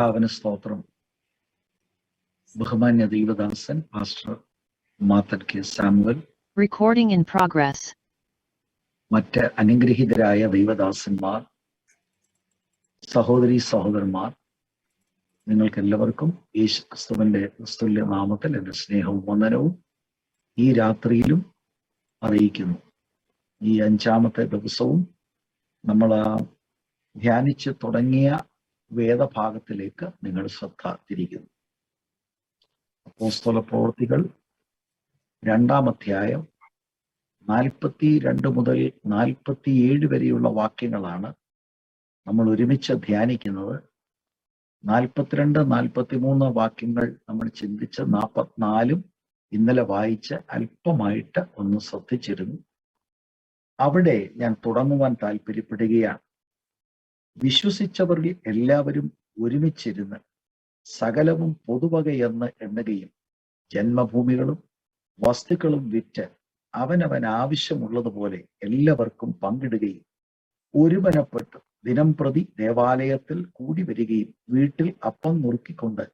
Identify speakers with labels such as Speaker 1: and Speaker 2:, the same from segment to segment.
Speaker 1: കർത്താവിന് സ്തോത്രം. ബഹുമാന്യ ദൈവദാസൻ pastor Mathan K Samuel,
Speaker 2: Recording in progress.
Speaker 1: മറ്റ് അനുഗ്രഹീതരായ ദൈവദാസന്മാർ, സഹോദരീ സഹോദരന്മാർ, നിങ്ങൾക്കെല്ലാവർക്കും യേശു ക്രിസ്തുവിന്റെ ക്രിസ്തുല്യ നാമത്തിൽ എൻ്റെ സ്നേഹവും വന്ദനവും ഈ രാത്രിയിലും അറിയിക്കുന്നു. ഈ 5-ാമത്തെ ദിവസവും നമ്മൾ ധ്യാനിച്ച് തുടങ്ങിയ വേദഭാഗത്തിലേക്ക് നിങ്ങൾ ശ്രദ്ധ തിരിക്കുന്നു. അപ്പോസ്തല പ്രവൃത്തികൾ 2-ാം അധ്യായം 42 മുതൽ 47 വരെയുള്ള വാക്യങ്ങളാണ് നമ്മൾ ഒരുമിച്ച് ധ്യാനിക്കുന്നത്. 42, 43 വാക്യങ്ങൾ നമ്മൾ ചിന്തിച്ച് 44 ഇന്നലെ വായിച്ച് അല്പമായിട്ട് ഒന്ന് ശ്രദ്ധിച്ചിരുന്നു. അവിടെ ഞാൻ തുടങ്ങുവാൻ താല്പര്യപ്പെടുകയാണ്. വിശ്വസിച്ചവരിൽ എല്ലാവരും ഒരുമിച്ചിരുന്ന് സകലവും പൊതുവകയെന്ന് എണ്ണുകയും ജന്മഭൂമികളും വസ്തുക്കളും വിറ്റ് അവനവൻ ആവശ്യമുള്ളതുപോലെ എല്ലാവർക്കും പങ്കിടുകയും ഒരുമനപ്പെട്ട് ദിനം പ്രതി ദേവാലയത്തിൽ കൂടി വരികയും വീട്ടിൽ അപ്പം നുറുക്കിക്കൊണ്ട്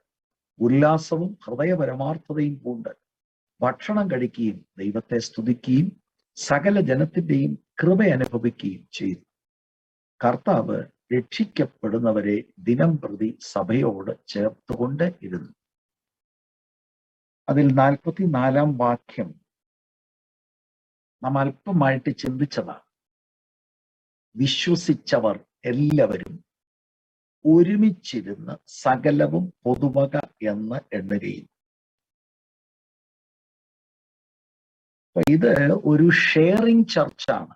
Speaker 1: ഉല്ലാസവും ഹൃദയപരമാർത്ഥതയും കൊണ്ട് ഭക്ഷണം കഴിക്കുകയും ദൈവത്തെ സ്തുതിക്കുകയും സകല ജനത്തിന്റെയും കൃപ അനുഭവിക്കുകയും ചെയ്തു. കർത്താവ് രക്ഷിക്കപ്പെടുന്നവരെ ദിനം പ്രതി സഭയോട് ചേർത്തുകൊണ്ട് ഇരുന്നു. അതിൽ 44-ാം വാക്യം നാം അല്പമായിട്ട് ചിന്തിച്ചതാണ്. വിശ്വസിച്ചവർ എല്ലാവരും ഒരുമിച്ചിരുന്ന് സകലവും പൊതുവക എന്ന് എണ്ണുകയും. ഇത് ഒരു ഷെയറിംഗ് ചർച്ചാണ്.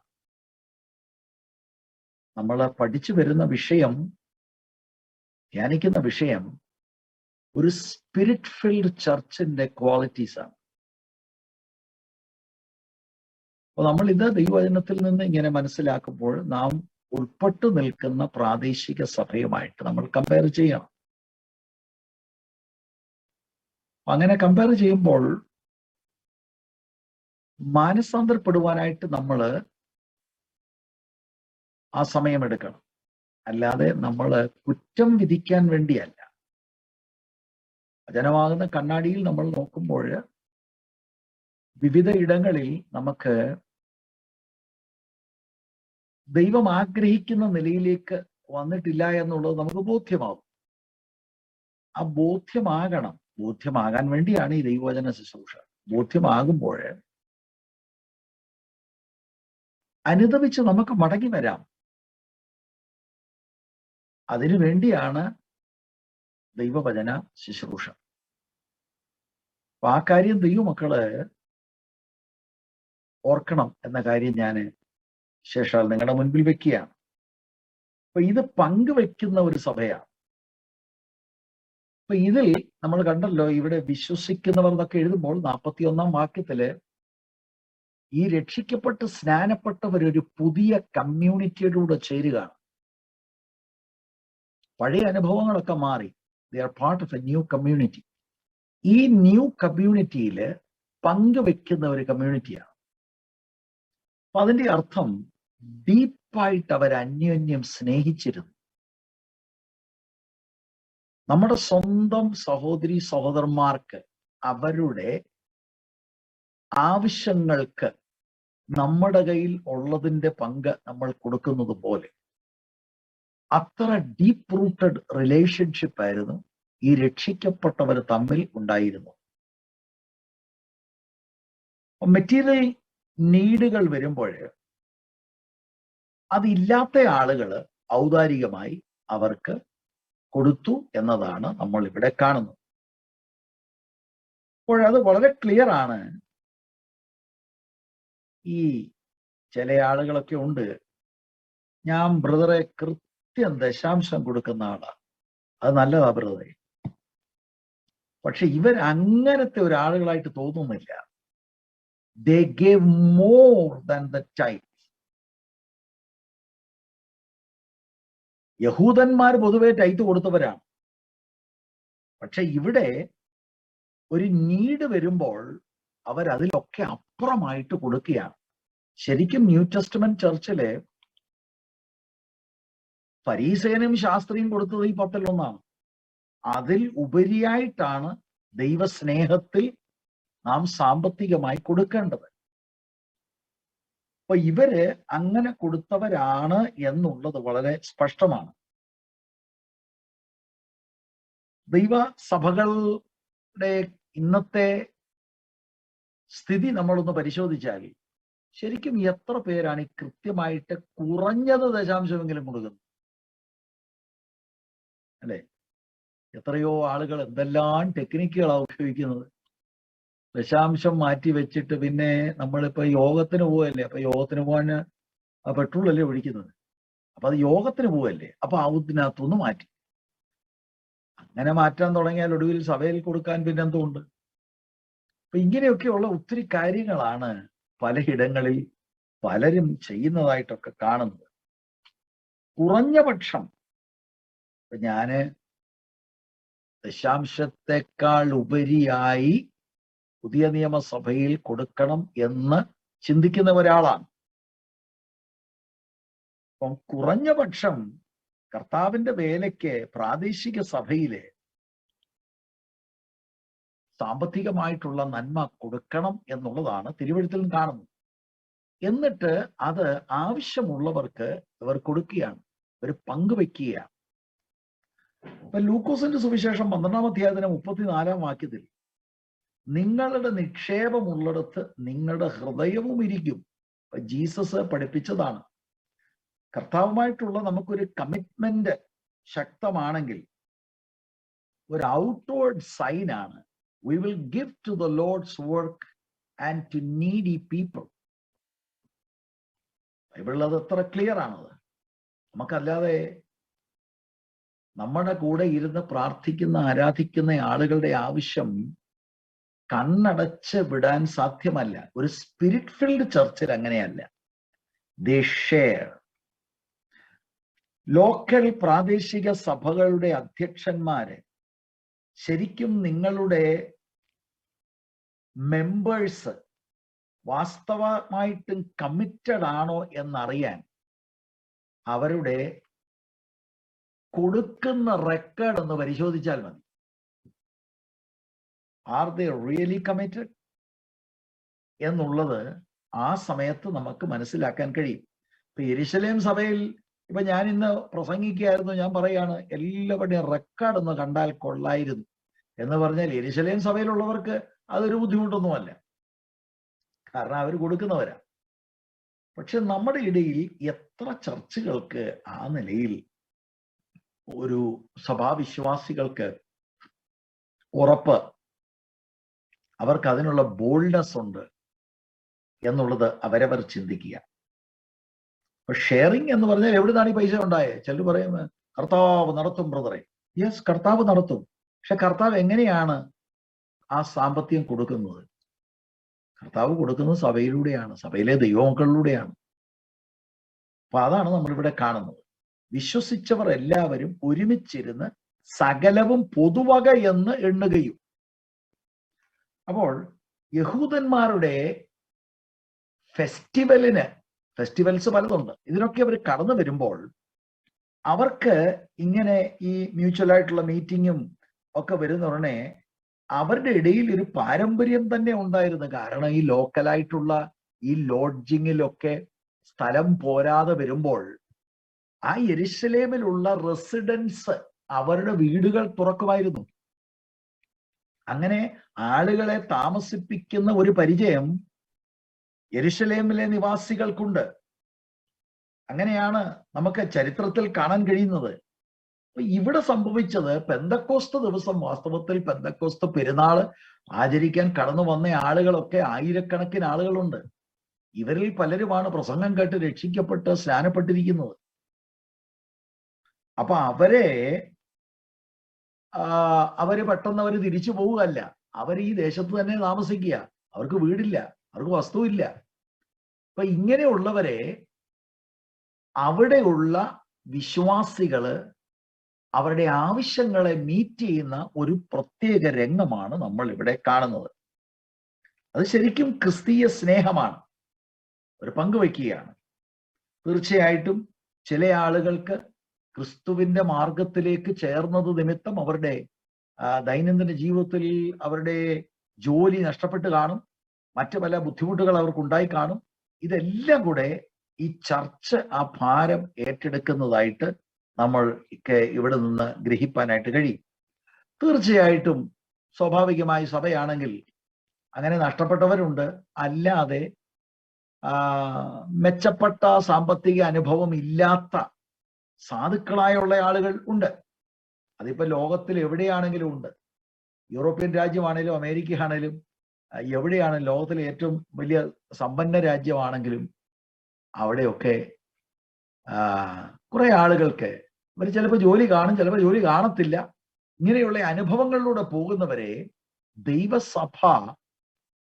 Speaker 1: നമ്മൾ പഠിച്ചു വരുന്ന വിഷയം, ധ്യാനിക്കുന്ന വിഷയം ഒരു സ്പിരിറ്റ് ഫിൽഡ് ചർച്ചിന്റെ ക്വാളിറ്റീസ് ആണ്. അപ്പൊ നമ്മൾ ഇത് ദൈവവചനത്തിൽ നിന്ന് ഇങ്ങനെ മനസ്സിലാക്കുമ്പോൾ നാം ഉൾപ്പെട്ടു നിൽക്കുന്ന പ്രാദേശിക സഭയുമായിട്ട് നമ്മൾ കമ്പയർ ചെയ്യണം. അങ്ങനെ കമ്പയർ ചെയ്യുമ്പോൾ മാനസാന്തരപ്പെടുവാനായിട്ട് നമ്മൾ ആ സമയമെടുക്കണം. അല്ലാതെ നമ്മൾ കുറ്റം വിധിക്കാൻ വേണ്ടിയല്ല. വചനമാകുന്ന കണ്ണാടിയിൽ നമ്മൾ നോക്കുമ്പോൾ വിവിധ ഇടങ്ങളിൽ നമുക്ക് ദൈവം ആഗ്രഹിക്കുന്ന നിലയിലേക്ക് വന്നിട്ടില്ല എന്നുള്ളത് നമുക്ക് ബോധ്യമാകും. ആ ബോധ്യമാകാൻ വേണ്ടിയാണ് ഈ ദൈവവചന ശുശ്രൂഷ. ബോധ്യമാകുമ്പോൾ അനുദപിച്ച് നമുക്ക് മടങ്ങി വരാം. അതിനു വേണ്ടിയാണ് ദൈവവചന ശുശ്രൂഷ. അപ്പൊ ആ കാര്യം ദൈവമക്കള് ഓർക്കണം എന്ന കാര്യം ഞാൻ ശേഷം നിങ്ങളുടെ മുൻപിൽ വെക്കുകയാണ്. അപ്പൊ ഇത് പങ്കുവെക്കുന്ന ഒരു സഭയാണ്. അപ്പൊ ഇതിൽ നമ്മൾ കണ്ടല്ലോ, ഇവിടെ വിശ്വസിക്കുന്നവർ എന്നൊക്കെ എഴുതുമ്പോൾ 41-ാം വാക്യത്തില് ഈ രക്ഷിക്കപ്പെട്ട് സ്നാനപ്പെട്ടവരൊരു പുതിയ കമ്മ്യൂണിറ്റിയോടുകൂടെ ചേരുകയാണ്. പഴയ അനുഭവങ്ങളൊക്കെ മാറി. They are part of A new community. ഈ ന്യൂ കമ്മ്യൂണിറ്റിയിൽ പങ്കുവെക്കുന്ന ഒരു കമ്മ്യൂണിറ്റിയാണ്. അപ്പൊ അതിന്റെ അർത്ഥം ഡീപ്പായിട്ട് അവർ അന്യോന്യം സ്നേഹിച്ചിരുന്നു. നമ്മുടെ സ്വന്തം സഹോദരി സഹോദരന്മാർക്ക് അവരുടെ ആവശ്യങ്ങൾക്ക് നമ്മുടെ കയ്യിൽ ഉള്ളതിന്റെ പങ്ക് നമ്മൾ കൊടുക്കുന്നത് പോലെ അത്ര ഡീപ്പ് റൂട്ടഡ് റിലേഷൻഷിപ്പ് ആയിരുന്നു ഈ രക്ഷിക്കപ്പെട്ടവർ തമ്മിൽ ഉണ്ടായിരുന്നു. മെറ്റീരിയൽ നീഡുകൾ വരുമ്പോൾ അതില്ലാത്ത ആളുകൾ ഔദാരികമായി അവർക്ക് കൊടുത്തു എന്നതാണ് നമ്മൾ ഇവിടെ കാണുന്നത്. അപ്പോഴത് വളരെ ക്ലിയർ ആണ്. ഈ ചില ആളുകളൊക്കെ ഉണ്ട്, ഞാൻ ബ്രദറെ കൃത്യം ദശാംശം കൊടുക്കുന്ന ആളാണ്, അത് നല്ലതാ ബ്രദറെ. പക്ഷെ ഇവർ അങ്ങനത്തെ ഒരാളുകളായിട്ട് തോന്നുന്നില്ല. They gave more than the tithe. യഹൂദന്മാർ പൊതുവെ ടൈറ്റ് കൊടുത്തവരാണ്. പക്ഷെ ഇവിടെ ഒരു നീഡ് വരുമ്പോൾ അവരതിലൊക്കെ അപ്പുറമായിട്ട് കൊടുക്കുകയാണ്. ശരിക്കും ന്യൂ ടെസ്റ്റ്മെന്റ് ചർച്ചിലെ ഫരീസേനും ശാസ്ത്രിയും കൊടുത്തത് ഈ 10-1 അതിൽ ഉപരിയായിട്ടാണ് ദൈവസ്നേഹത്തിൽ നാം സാമ്പത്തികമായി കൊടുക്കേണ്ടത്. അപ്പൊ ഇവര് അങ്ങനെ കൊടുത്തവരാണ് എന്നുള്ളത് വളരെ സ്പഷ്ടമാണ്. ദൈവസഭകളുടെ ഇന്നത്തെ സ്ഥിതി നമ്മളൊന്ന് പരിശോധിച്ചാൽ ശരിക്കും എത്ര പേരാണ് ഈ കൃത്യമായിട്ട് കുറഞ്ഞത് ദശാംശമെങ്കിലും കൊടുക്കുന്നത്? അല്ലെ? എത്രയോ ആളുകൾ എന്തെല്ലാം ടെക്നിക്കുകളാണ് ഉപയോഗിക്കുന്നത്. ദശാംശം മാറ്റി വെച്ചിട്ട് പിന്നെ നമ്മളിപ്പോ യോഗത്തിന് പോവല്ലേ, അപ്പൊ യോഗത്തിന് പോകാൻ പെട്രോൾ അല്ലേ ഒഴിക്കുന്നത്, അപ്പൊ അത് യോഗത്തിന് പോവല്ലേ, അപ്പൊ അതിനകത്തൊന്ന് മാറ്റി. അങ്ങനെ മാറ്റാൻ തുടങ്ങിയാൽ ഒടുവിൽ സഭയിൽ കൊടുക്കാൻ പിന്നെ എന്തുകൊണ്ട്? അപ്പൊ ഇങ്ങനെയൊക്കെയുള്ള ഒത്തിരി കാര്യങ്ങളാണ് പലയിടങ്ങളിൽ പലരും ചെയ്യുന്നതായിട്ടൊക്കെ കാണുന്നത്. കുറഞ്ഞ പക്ഷം ഞാന് ദശാംശത്തെക്കാൾ ഉപരിയായി പുതിയ നിയമസഭയിൽ കൊടുക്കണം എന്ന് ചിന്തിക്കുന്ന ഒരാളാണ്. അപ്പം കുറഞ്ഞ പക്ഷം കർത്താവിന്റെ വേലയ്ക്ക് പ്രാദേശിക സഭയിലെ സാമ്പത്തികമായിട്ടുള്ള നന്മ കൊടുക്കണം എന്നുള്ളതാണ് തിരുവെഴുത്തിൽ കാണുന്നത്. എന്നിട്ട് അത് ആവശ്യമുള്ളവർക്ക് ഇവർ കൊടുക്കുകയാണ്, ഇവർ പങ്കുവെക്കുകയാണ്. ഇപ്പൊ ലൂക്കോസിന്റെ സുവിശേഷം 12-ാം അധ്യായത്തിന് 34-ാം വാക്യത്തിൽ നിങ്ങളുടെ നിക്ഷേപമുള്ളിടത്ത് നിങ്ങളുടെ ഹൃദയവും ഇരിക്കും. ജീസസ് പഠിപ്പിച്ചതാണ്. കർത്താവുമായിട്ടുള്ള നമുക്കൊരു കമ്മിറ്റ്മെന്റ് ശക്തമാണെങ്കിൽ ഒരു ഔട്ട്വേർഡ് സൈൻ ആണ്, we will give to the Lord's work and to needy people. ബൈബിളിൽ അത് എത്ര ക്ലിയർ ആണത്. നമുക്കല്ലാതെ നമ്മുടെ കൂടെ ഇരുന്ന് പ്രാർത്ഥിക്കുന്ന ആരാധിക്കുന്ന ആളുകളുടെ ആവശ്യം കണ്ണടച്ച് വിടാൻ സാധ്യമല്ല. ഒരു സ്പിരിറ്റ് ഫിൽഡ് ചർച്ചിൽ അങ്ങനെയല്ല. ദേ ഷെയർ. ലോക്കൽ പ്രാദേശിക സഭകളുടെ അധ്യക്ഷന്മാര് ശരിക്കും നിങ്ങളുടെ മെമ്പേഴ്സ് വാസ്തവമായിട്ടും കമ്മിറ്റഡ് ആണോ എന്നറിയാൻ അവരുടെ കൊടുക്കുന്ന റെക്കോർഡ് ഒന്ന് പരിശോധിച്ചാൽ മതി. ആർ ദേ റിയലി കമ്മിറ്റഡ് എന്നുള്ളത് ആ സമയത്ത് നമുക്ക് മനസ്സിലാക്കാൻ കഴിയും. ഇപ്പൊ യെരുശലേം സഭയിൽ ഇപ്പൊ ഞാൻ ഇന്ന് പ്രസംഗിക്കുകയായിരുന്നു, ഞാൻ പറയാണ് എല്ലാവരുടെയും റെക്കോർഡ് ഒന്ന് കണ്ടാൽ കൊള്ളായിരുന്നു എന്ന് പറഞ്ഞാൽ യെരുശലേം സഭയിലുള്ളവർക്ക് അതൊരു ബുദ്ധിമുട്ടൊന്നുമല്ല, കാരണം അവർ കൊടുക്കുന്നവരാ. പക്ഷെ നമ്മുടെ ഇടയിൽ എത്ര ചർച്ചുകൾക്ക് ആ നിലയിൽ ഒരു സഭാവിശ്വാസികൾക്ക് ഉറപ്പ്, അവർക്ക് അതിനുള്ള ബോൾഡ്നെസ് ഉണ്ട് എന്നുള്ളത് അവരവർ ചിന്തിക്കുക. അപ്പൊ ഷെയറിങ് എന്ന് പറഞ്ഞാൽ എവിടുന്നാണ് ഈ പൈസ ഉണ്ടായത്? ചിലർ പറയും കർത്താവ് നടത്തും ബ്രദറെ. യെസ്, കർത്താവ് നടത്തും. പക്ഷെ കർത്താവ് എങ്ങനെയാണ് ആ സാമ്പത്തികം കൊടുക്കുന്നത്? കർത്താവ് കൊടുക്കുന്നത് സഭയിലൂടെയാണ്, സഭയിലെ ദൈവമക്കളിലൂടെയാണ്. അപ്പൊ അതാണ് നമ്മളിവിടെ കാണുന്നത്. വിശ്വസിച്ചവർ എല്ലാവരും ഒരുമിച്ചിരുന്ന് സകലവും പൊതുവക എന്ന് എണ്ണുകയും. അപ്പോൾ യഹൂദന്മാരുടെ ഫെസ്റ്റിവൽസ് പലതുണ്ട്, ഇതിനൊക്കെ അവർ കടന്നു വരുമ്പോൾ അവർക്ക് ഇങ്ങനെ ഈ മ്യൂച്വൽ ആയിട്ടുള്ള മീറ്റിങ്ങും ഒക്കെ വരുന്ന ഉടനെ അവരുടെ ഇടയിൽ ഒരു പാരമ്പര്യം തന്നെ ഉണ്ടായിരുന്നു. കാരണം ഈ ലോക്കലായിട്ടുള്ള ഈ ലോഡ്ജിങ്ങിലൊക്കെ സ്ഥലം പോരാതെ വരുമ്പോൾ ആ യെരുശലേമിലുള്ള റെസിഡൻസ് അവരുടെ വീടുകൾ തുറക്കുമായിരുന്നു. അങ്ങനെ ആളുകളെ താമസിപ്പിക്കുന്ന ഒരു പരിചയം യെരുശലേമിലെ നിവാസികൾക്കുണ്ട്. അങ്ങനെയാണ് നമുക്ക് ചരിത്രത്തിൽ കാണാൻ കഴിയുന്നത്. അപ്പൊ ഇവിടെ സംഭവിച്ചത് പെന്തക്കോസ്ത് ദിവസം, വാസ്തവത്തിൽ പെന്തക്കോസ്ത് പെരുന്നാൾ ആചരിക്കാൻ കടന്നു വന്ന ആളുകളൊക്കെ ആയിരക്കണക്കിന് ആളുകളുണ്ട്. ഇവരിൽ പലരുമാണ് പ്രസംഗം കേട്ട് രക്ഷിക്കപ്പെട്ട് സ്നാനപ്പെട്ടിരിക്കുന്നത്. അപ്പൊ അവര് പെട്ടെന്ന് അവര് തിരിച്ചു പോവുകയല്ല, അവർ ഈ ദേശത്ത് തന്നെ താമസിക്കുക. അവർക്ക് വീടില്ല, അവർക്ക് വസ്തുവില്ല. അപ്പൊ ഇങ്ങനെയുള്ളവരെ അവിടെയുള്ള വിശ്വാസികള് അവരുടെ ആവശ്യങ്ങളെ മീറ്റ് ചെയ്യുന്ന ഒരു പ്രത്യേക രംഗമാണ് നമ്മൾ ഇവിടെ കാണുന്നത്. അത് ശരിക്കും ക്രിസ്തീയ സ്നേഹമാണ്, ഒരു പങ്കുവയ്ക്കുകയാണ്. തീർച്ചയായിട്ടും ചില ആളുകൾക്ക് ക്രിസ്തുവിന്റെ മാർഗത്തിലേക്ക് ചേർന്നത് നിമിത്തം അവരുടെ ദൈനംദിന ജീവിതത്തിൽ അവരുടെ ജോലി നഷ്ടപ്പെട്ട് കാണും, മറ്റു പല ബുദ്ധിമുട്ടുകൾ അവർക്കുണ്ടായി കാണും. ഇതെല്ലാം കൂടെ ഈ ചർച്ച് ആ ഭാരം ഏറ്റെടുക്കുന്നതായിട്ട് നമ്മൾ ഇവിടെ നിന്ന് ഗ്രഹിപ്പാനായിട്ട് കഴിയും. തീർച്ചയായിട്ടും സ്വാഭാവികമായി സഭയാണെങ്കിൽ അങ്ങനെ നഷ്ടപ്പെട്ടവരുണ്ട്, അല്ലാതെ മെച്ചപ്പെട്ട സാമ്പത്തിക അനുഭവം ഇല്ലാത്ത സാധുക്കളായുള്ള ആളുകൾ ഉണ്ട്. അതിപ്പോ ലോകത്തിൽ എവിടെയാണെങ്കിലും ഉണ്ട്. യൂറോപ്യൻ രാജ്യമാണേലും അമേരിക്ക ആണേലും എവിടെയാണെങ്കിലും ലോകത്തിലെ ഏറ്റവും വലിയ സമ്പന്ന രാജ്യമാണെങ്കിലും അവിടെയൊക്കെ കുറെ ആളുകൾക്ക് അവർ ചിലപ്പോൾ ജോലി കാണും, ചിലപ്പോൾ ജോലി കാണത്തില്ല. ഇങ്ങനെയുള്ള അനുഭവങ്ങളിലൂടെ പോകുന്നവരെ ദൈവസഭ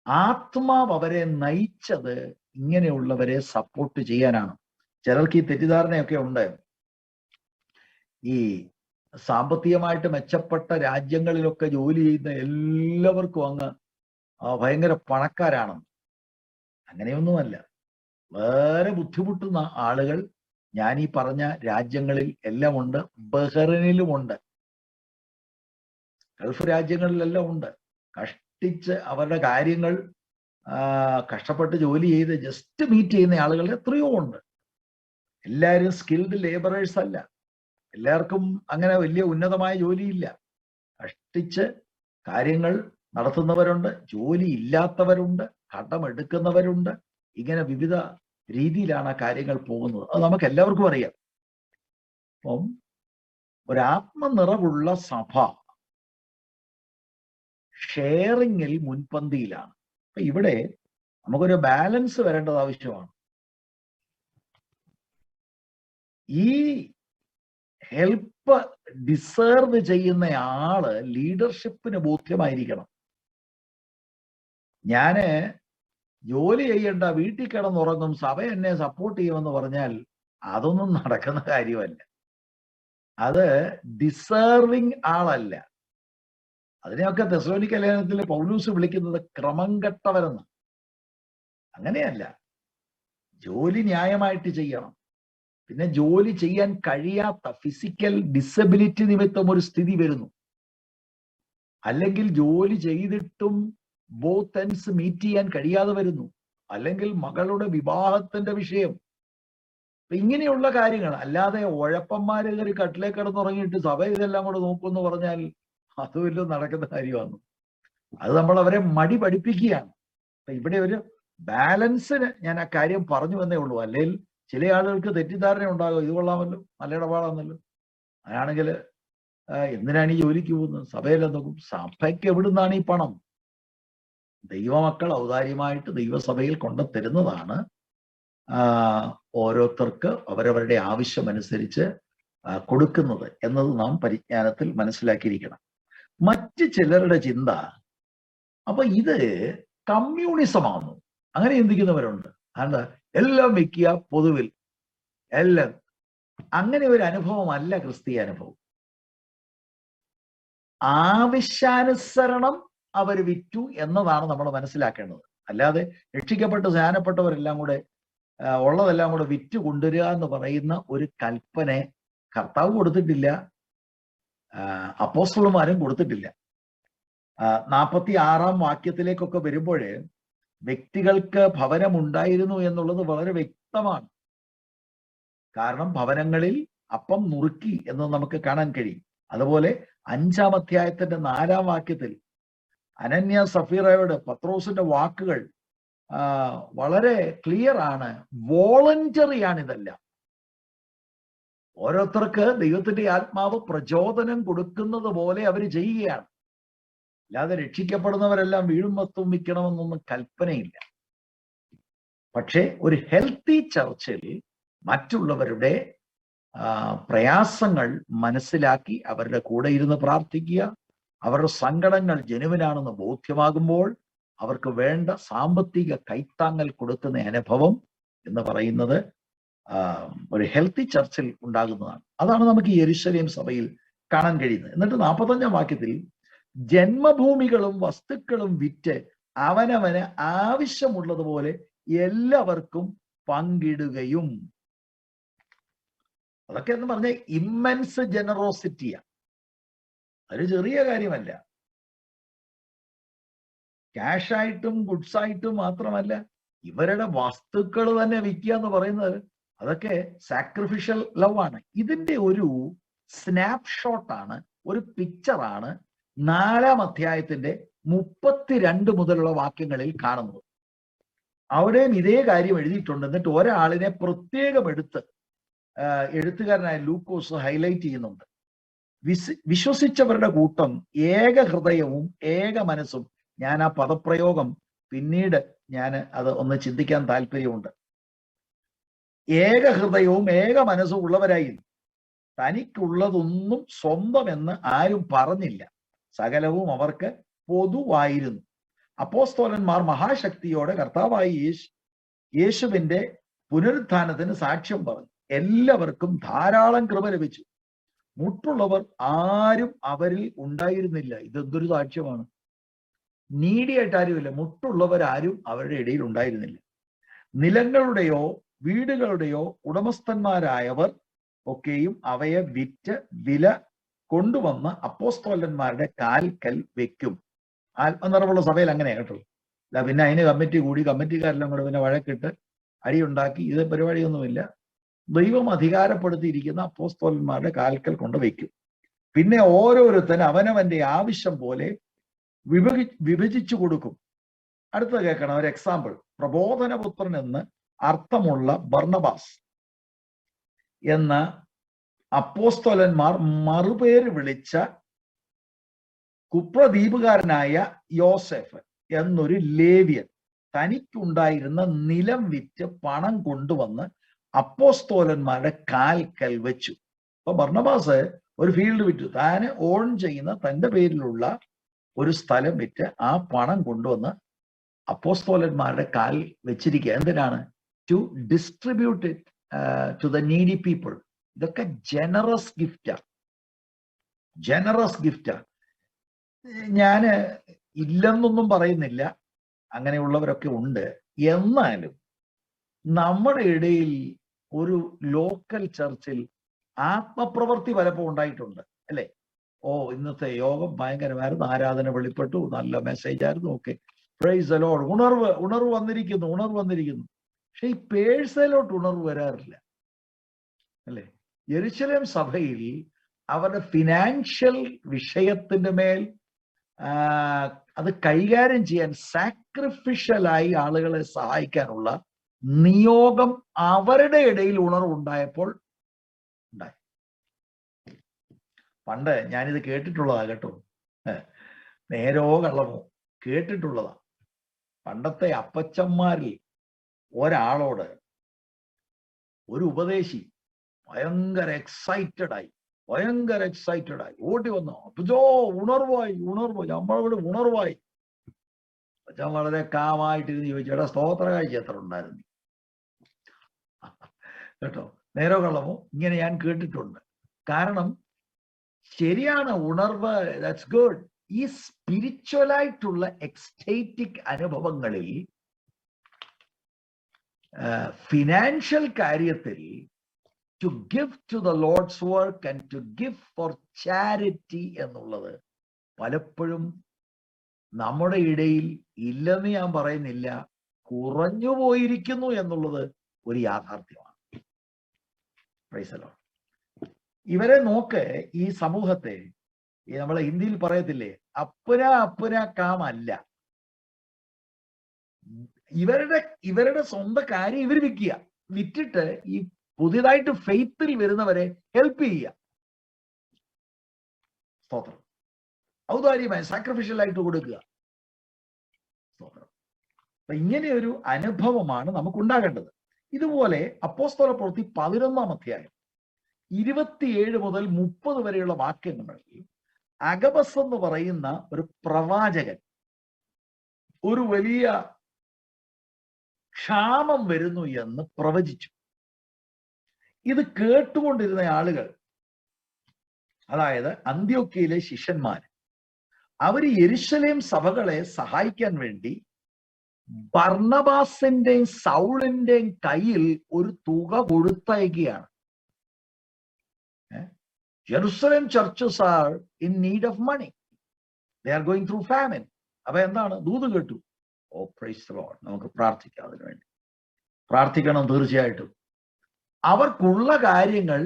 Speaker 1: ആത്മാവ് അവരെ നയിച്ചത് ഇങ്ങനെയുള്ളവരെ സപ്പോർട്ട് ചെയ്യാനാണ്. ചിലർക്ക് ഈ തെറ്റിദ്ധാരണയൊക്കെ ഉണ്ട്, ഈ സാമ്പത്തികമായിട്ട് മെച്ചപ്പെട്ട രാജ്യങ്ങളിലൊക്കെ ജോലി ചെയ്യുന്ന എല്ലാവർക്കും അങ്ങ് ഭയങ്കര പണക്കാരാണെന്ന്. അങ്ങനെയൊന്നുമല്ല. വേറെ ബുദ്ധിമുട്ടുന്ന ആളുകൾ ഞാൻ ഈ പറഞ്ഞ രാജ്യങ്ങളിൽ എല്ലാം ഉണ്ട്. ബഹ്റൈനിലുമുണ്ട്, ഗൾഫ് രാജ്യങ്ങളിലെല്ലാം ഉണ്ട്. കഷ്ടിച്ച് അവരുടെ കാര്യങ്ങൾ കഷ്ടപ്പെട്ട് ജോലി ചെയ്ത് ജസ്റ്റ് മീറ്റ് ചെയ്യുന്ന ആളുകൾ എത്രയോ ഉണ്ട്. എല്ലാവരും സ്കിൽഡ് ലേബറേഴ്സ് അല്ല, എല്ലാവർക്കും അങ്ങനെ വലിയ ഉന്നതമായ ജോലിയില്ല. കഷ്ടിച്ച് കാര്യങ്ങൾ നടത്തുന്നവരുണ്ട്, ജോലി ഇല്ലാത്തവരുണ്ട്, കടമെടുക്കുന്നവരുണ്ട്. ഇങ്ങനെ വിവിധ രീതിയിലാണ് ആ കാര്യങ്ങൾ പോകുന്നത്. അത് നമുക്ക് എല്ലാവർക്കും അറിയാം. അപ്പം ഒരാത്മനിറവുള്ള സഭ ഷെയറിങ്ങിൽ മുൻപന്തിയിലാണ്. അപ്പൊ ഇവിടെ നമുക്കൊരു ബാലൻസ് വരേണ്ടത് ആവശ്യമാണ്. ഈ ഹെൽപ്പ് ഡിസേർവ് ചെയ്യുന്ന ആള് ലീഡർഷിപ്പിന് ബോധ്യമായിരിക്കണം. ഞാന് ജോലി ചെയ്യേണ്ട, വീട്ടിൽ കിടന്നുറങ്ങും, സഭ എന്നെ സപ്പോർട്ട് ചെയ്യുമെന്ന് പറഞ്ഞാൽ അതൊന്നും നടക്കുന്ന കാര്യമല്ല. അത് ഡിസേർവിങ് ആളല്ല. അതിനെയൊക്കെ തെസ്സലോനിക്ക ലേഖനത്തിൽ പൗലൂസ് വിളിക്കുന്നത് ക്രമം കെട്ടവരെന്ന്. അങ്ങനെയല്ല. ജോലി ന്യായമായിട്ട് ചെയ്യണം. പിന്നെ ജോലി ചെയ്യാൻ കഴിയാത്ത ഫിസിക്കൽ ഡിസബിലിറ്റി നിമിത്തം ഒരു സ്ഥിതി വരുന്നു, അല്ലെങ്കിൽ ജോലി ചെയ്തിട്ടും ബോത്ത് എൻഡ്സ് മീറ്റ് ചെയ്യാൻ കഴിയാതെ വരുന്നു, അല്ലെങ്കിൽ മകളുടെ വിവാഹത്തിന്റെ വിഷയം. ഇങ്ങനെയുള്ള കാര്യങ്ങൾ അല്ലാതെ ഉഴപ്പന്മാര് കയറി കട്ടിലേ കിടന്നുറങ്ങിയിട്ട് സഭ ഇതെല്ലാം കൂടെ നോക്കുമെന്ന് പറഞ്ഞാൽ അത് വല്ലതും നടക്കുന്ന കാര്യമാണ്. അത് നമ്മൾ അവരെ മടി പഠിപ്പിക്കുകയാണ്. അപ്പൊ ഇവിടെ ഒരു ബാലൻസിന് ഞാൻ ആ കാര്യം പറഞ്ഞു എന്നേ ഉള്ളൂ. അല്ലെങ്കിൽ ചില ആളുകൾക്ക് തെറ്റിദ്ധാരണ ഉണ്ടാകും, ഇത് കൊള്ളാമല്ലോ, നല്ല ഇടപാടാണല്ലോ, അങ്ങനെയാണെങ്കിൽ എന്തിനാണ് ഈ ജോലിക്ക് പോകുന്നത്, സഭയിലെന്ന് നോക്കും. സഭയ്ക്ക് എവിടുന്നാണ് ഈ പണം? ദൈവമക്കൾ ഔദാര്യമായിട്ട് ദൈവസഭയിൽ കൊണ്ടു തരുന്നതാണ്. ഓരോരുത്തർക്ക് അവരവരുടെ ആവശ്യമനുസരിച്ച് കൊടുക്കുന്നത് എന്നത് നാം പരിജ്ഞാനത്തിൽ മനസ്സിലാക്കിയിരിക്കണം. മറ്റ് ചിലരുടെ ചിന്ത അപ്പൊ ഇത് കമ്മ്യൂണിസമാണെന്നു അങ്ങനെ ചിന്തിക്കുന്നവരുണ്ട്. അതെന്താ, എല്ലാം വെക്കുക പൊതുവിൽ എല്ലാം. അങ്ങനെ ഒരു അനുഭവമല്ല ക്രിസ്തീയ അനുഭവം. ആവശ്യാനുസരണം അവർ വിറ്റു എന്നതാണ് നമ്മൾ മനസ്സിലാക്കേണ്ടത്. അല്ലാതെ രക്ഷിക്കപ്പെട്ട് സ്നാനപ്പെട്ടവരെല്ലാം കൂടെ ഉള്ളതെല്ലാം കൂടെ വിറ്റ് കൊണ്ടുവരിക എന്ന് പറയുന്ന ഒരു കൽപ്പന കർത്താവ് കൊടുത്തിട്ടില്ല, അപ്പോസ്തലന്മാരും കൊടുത്തിട്ടില്ല. 46-ാം വാക്യത്തിലേക്കൊക്കെ വരുമ്പോൾ വ്യക്തികൾക്ക് ഭവനമുണ്ടായിരുന്നു എന്നുള്ളത് വളരെ വ്യക്തമാണ്. കാരണം ഭവനങ്ങളിൽ അപ്പം നുറുക്കി എന്ന് നമുക്ക് കാണാൻ കഴിയും. അതുപോലെ 5-ാം അധ്യായത്തിന്റെ 4-ാം വാക്യത്തിൽ അനന്യ സഫീറയോട് പത്രോസിന്റെ വാക്കുകൾ വളരെ ക്ലിയർ ആണ്. വോളണ്ടറി ആണ് ഇതെല്ലാം. ഓരോരുത്തർക്ക് ദൈവത്തിന്റെ ആത്മാവ് പ്രചോദനം കൊടുക്കുന്നത് പോലെ അവർ ചെയ്യുകയാണ്. അല്ലാതെ രക്ഷിക്കപ്പെടുന്നവരെല്ലാം വീടും വസ്തുവും വിൽക്കണമെന്നൊന്നും കൽപ്പനയില്ല. പക്ഷെ ഒരു ഹെൽത്തി ചർച്ചിൽ മറ്റുള്ളവരുടെ പ്രയാസങ്ങൾ മനസ്സിലാക്കി അവരുടെ കൂടെ ഇരുന്ന് പ്രാർത്ഥിക്കുക, അവരുടെ സങ്കടങ്ങൾ ജനുവിനാണെന്ന് ബോധ്യമാകുമ്പോൾ അവർക്ക് വേണ്ട സാമ്പത്തിക കൈത്താങ്ങൽ കൊടുക്കുന്ന അനുഭവം എന്ന് പറയുന്നത് ഒരു ഹെൽത്തി ചർച്ചിൽ ഉണ്ടാകുന്നതാണ്. അതാണ് നമുക്ക് ഈ യെരുശലേം സഭയിൽ കാണാൻ കഴിയുന്നത്. എന്നിട്ട് 45-ാം വാക്യത്തിൽ ജന്മഭൂമികളും വസ്തുക്കളും വിറ്റ് അവനവന് ആവശ്യമുള്ളതുപോലെ എല്ലാവർക്കും പങ്കിടുകയും. അതൊക്കെ എന്ന് പറഞ്ഞാൽ ഇമ്മൻസ് ജനറോസിറ്റിയാ, ഒരു ചെറിയ കാര്യമല്ല. ക്യാഷായിട്ടും ഗുഡ്സായിട്ടും മാത്രമല്ല, ഇവരുടെ വസ്തുക്കൾ തന്നെ വിൽക്കുക എന്ന് പറയുന്നത് അതൊക്കെ സാക്രിഫിഷ്യൽ ലവ് ആണ്. ഇതിന്റെ ഒരു സ്നാപ്ഷോട്ടാണ്, ഒരു പിക്ചറാണ് 4-ാം അധ്യായത്തിന്റെ 32 മുതലുള്ള വാക്യങ്ങളിൽ കാണുന്നത്. അവിടെയും ഇതേ കാര്യം എഴുതിയിട്ടുണ്ട്. എന്നിട്ട് ഒരാളിനെ പ്രത്യേകം എഴുത്തുകാരനായ ലൂക്കോസ് ഹൈലൈറ്റ് ചെയ്യുന്നുണ്ട്. വിശ്വസിച്ചവരുടെ കൂട്ടം ഏക ഹൃദയവും ഏക മനസ്സും. ഞാൻ ആ പദപ്രയോഗം പിന്നീട് ഞാൻ അത് ഒന്ന് ചിന്തിക്കാൻ താല്പര്യമുണ്ട്. ഏക ഹൃദയവും ഏക മനസ്സും ഉള്ളവരായിരുന്നു. തനിക്കുള്ളതൊന്നും സ്വന്തമെന്ന് ആരും പറഞ്ഞില്ല, സകലവും അവർക്ക് പൊതുവായിരുന്നു. അപ്പോസ്തലന്മാർ മഹാശക്തിയോടെ കർത്താവായ യേശുവിന്റെ പുനരുത്ഥാനത്തിന് സാക്ഷ്യം പറഞ്ഞു. എല്ലാവർക്കും ധാരാളം കൃപ ലഭിച്ചു. മുട്ടുള്ളവർ ആരും അവരിൽ ഉണ്ടായിരുന്നില്ല. ഇതെന്തൊരു സാക്ഷ്യമാണ്! നീടിയായിട്ട് ആരുമില്ല, മുട്ടുള്ളവരാരും അവരുടെ ഇടയിൽ ഉണ്ടായിരുന്നില്ല. നിലങ്ങളുടെയോ വീടുകളുടെയോ ഉടമസ്ഥന്മാരായവർ ഒക്കെയും അവയെ വിറ്റ് വില കൊണ്ടുവന്ന് അപ്പോസ്തലന്മാരുടെ കാൽക്കൽ വെക്കും. ആത്മനിറവുള്ള സഭയിൽ അങ്ങനെ കേട്ടോ. അല്ല പിന്നെ അതിന് കമ്മിറ്റി കൂടി, കമ്മിറ്റിക്കാരെല്ലാം കൂടെ പിന്നെ വഴക്കിട്ട് അടിയുണ്ടാക്കി, ഇത് പരിപാടിയൊന്നുമില്ല. ദൈവം അധികാരപ്പെടുത്തിയിരിക്കുന്ന അപ്പോസ്തലന്മാരുടെ കാൽക്കൽ കൊണ്ട് വയ്ക്കും. പിന്നെ ഓരോരുത്തരും അവനവന്റെ ആവശ്യം പോലെ വിഭജിച്ചു കൊടുക്കും. അടുത്ത കേൾക്കണം ഒരു എക്സാമ്പിൾ. പ്രബോധനപുത്രൻ എന്ന് അർത്ഥമുള്ള ബർണബാസ് എന്ന അപ്പോസ്തലന്മാർ മറുപേര് വിളിച്ച കുപ്രദ്വീപുകാരനായ യോസെഫ് എന്നൊരു ലേവ്യൻ തനിക്കുണ്ടായിരുന്ന നിലം വിറ്റ് പണം കൊണ്ടുവന്ന് അപ്പോസ്തലന്മാരുടെ കാൽക്കൽ വെച്ചു. അപ്പൊ ബർണബാസ് ഒരു ഫീൽഡ് വിറ്റു. താന് ഓൺ ചെയ്യുന്ന തന്റെ പേരിലുള്ള ഒരു സ്ഥലം വിറ്റ് ആ പണം കൊണ്ടുവന്ന് അപ്പോസ്തലന്മാരുടെ കാൽ വെച്ചിരിക്കുക. എന്തിനാണ്? To distribute it to the needy people. ഇതൊക്കെ ജനറസ് ഗിഫ്റ്റാ, ജനറസ് ഗിഫ്റ്റാ. ഞാന് ഇല്ലെന്നൊന്നും പറയുന്നില്ല, അങ്ങനെയുള്ളവരൊക്കെ ഉണ്ട്. എന്നാലും നമ്മുടെ ഇടയിൽ ഒരു ലോക്കൽ ചർച്ചിൽ ആത്മപ്രവൃത്തി പലപ്പോഴും ഉണ്ടായിട്ടുണ്ട്, അല്ലെ? ഓ, ഇന്നത്തെ യോഗം ഭയങ്കരമായിരുന്നു, ആരാധന വെളിപ്പെട്ടു, നല്ല മെസ്സേജ് ആയിരുന്നു, ഓക്കെ, പ്രൈസ് ദി ലോർഡ്. ഉണർവ് വന്നിരിക്കുന്നു. പക്ഷെ ഈ പേഴ്സണിലോട്ട് ഉണർവ് വരാറില്ല, അല്ലെ? യെരുശലേം സഭയിൽ അവരുടെ ഫിനാൻഷ്യൽ വിഷയത്തിന്റെ മേൽ അത് കൈകാര്യം ചെയ്യാൻ സാക്രിഫിഷ്യലായി ആളുകളെ സഹായിക്കാനുള്ള നിയോഗം അവരുടെ ഇടയിൽ ഉണർവുണ്ടായപ്പോൾ ഉണ്ടായി. പണ്ട് ഞാനിത് കേട്ടിട്ടുള്ളതാ കേട്ടോ, നേരോ കള്ളമോ കേട്ടിട്ടുള്ളതാ. പണ്ടത്തെ അപ്പച്ചന്മാരിൽ ഒരാളോട് ഒരു ഉപദേശി ഭയങ്കര എക്സൈറ്റഡ് ആയി ഓടി വന്നു. അപ്പച്ചോ, ഉണർവായി, നമ്മളോട് ഉണർവായി. അച്ഛൻ വളരെ കാമായിട്ടിരുന്ന് ചോദിച്ചു, എടാ സ്തോത്ര കാഴ്ച എത്ര ഉണ്ടായിരുന്നു കേട്ടോ. നേരോ കള്ളമോ ഇങ്ങനെ ഞാൻ കേട്ടിട്ടുണ്ട്. കാരണം ശരിയാണ്, ഉണർവ്, ദാറ്റ്സ് ഗുഡ്. ഈ സ്പിരിച്വലായിട്ടുള്ള എക്സ്റ്റേറ്റിക് അനുഭവങ്ങളിൽ ഫിനാൻഷ്യൽ കാര്യത്തിൽ to give to the Lord's work and to give for charity എന്നുള്ളത് പലപ്പോഴും നമ്മുടെ ഇടയിൽ ഇല്ലെന്ന് ഞാൻ പറയുന്നില്ല, കുറഞ്ഞു പോയിരിക്കുന്നു എന്നുള്ളത് ഒരു യാഥാർത്ഥ്യമാണ്. Price the Lord. ഇവരെ നോക്ക്, ഈ സമൂഹത്തെ, നമ്മളെ ഹിന്ദിയിൽ പറയത്തില്ലേ, അപ്പന കാമല്ല. ഇവരുടെ സ്വന്തം കാര്യം ഇവർ വിറ്റിട്ട് ഈ പുതിയതായിട്ട് ഫെയ്ത്തിൽ വരുന്നവരെ ഹെൽപ്പ് ചെയ്യുക. സ്തോത്രം. ഔദാര്യമായി സാക്രിഫിഷ്യൽ ആയിട്ട് കൊടുക്കുക. സ്തോത്രം. അപ്പൊ ഇങ്ങനെ ഒരു അനുഭവമാണ് നമുക്കുണ്ടാകേണ്ടത്. ഇതുപോലെ അപ്പോസ്തല പ്രവൃത്തി 11-ാം അധ്യായം 27 മുതൽ 30 വരെയുള്ള വാക്യങ്ങളിൽ അഗബസ് എന്ന് പറയുന്ന ഒരു പ്രവാചകൻ ഒരു വലിയ ക്ഷാമം വരുന്നു എന്ന് പ്രവചിച്ചു. ഇത് കേട്ടുകൊണ്ടിരുന്ന ആളുകൾ, അതായത് അന്ത്യോക്യയിലെ ശിഷ്യന്മാർ, അവർ യെരുശലേം സഭകളെ സഹായിക്കാൻ വേണ്ടി ബർണബാസിന്റെയും സൗളിന്റെയും കയ്യിൽ ഒരു തുക കൊടുത്തയക്കുകയാണ്. Jerusalem churches are in need of money. They are going through famine. അപ്പൊ എന്താണ്? ദൂത് കേട്ടു. ഓ പ്രൈസ് ദി ലോർഡ്. നമുക്ക് പ്രാർത്ഥിക്കാം അതിനു വേണ്ടി. പ്രാർത്ഥിക്കണം തീർച്ചയായിട്ടും. അവർക്കുള്ള കാര്യങ്ങൾ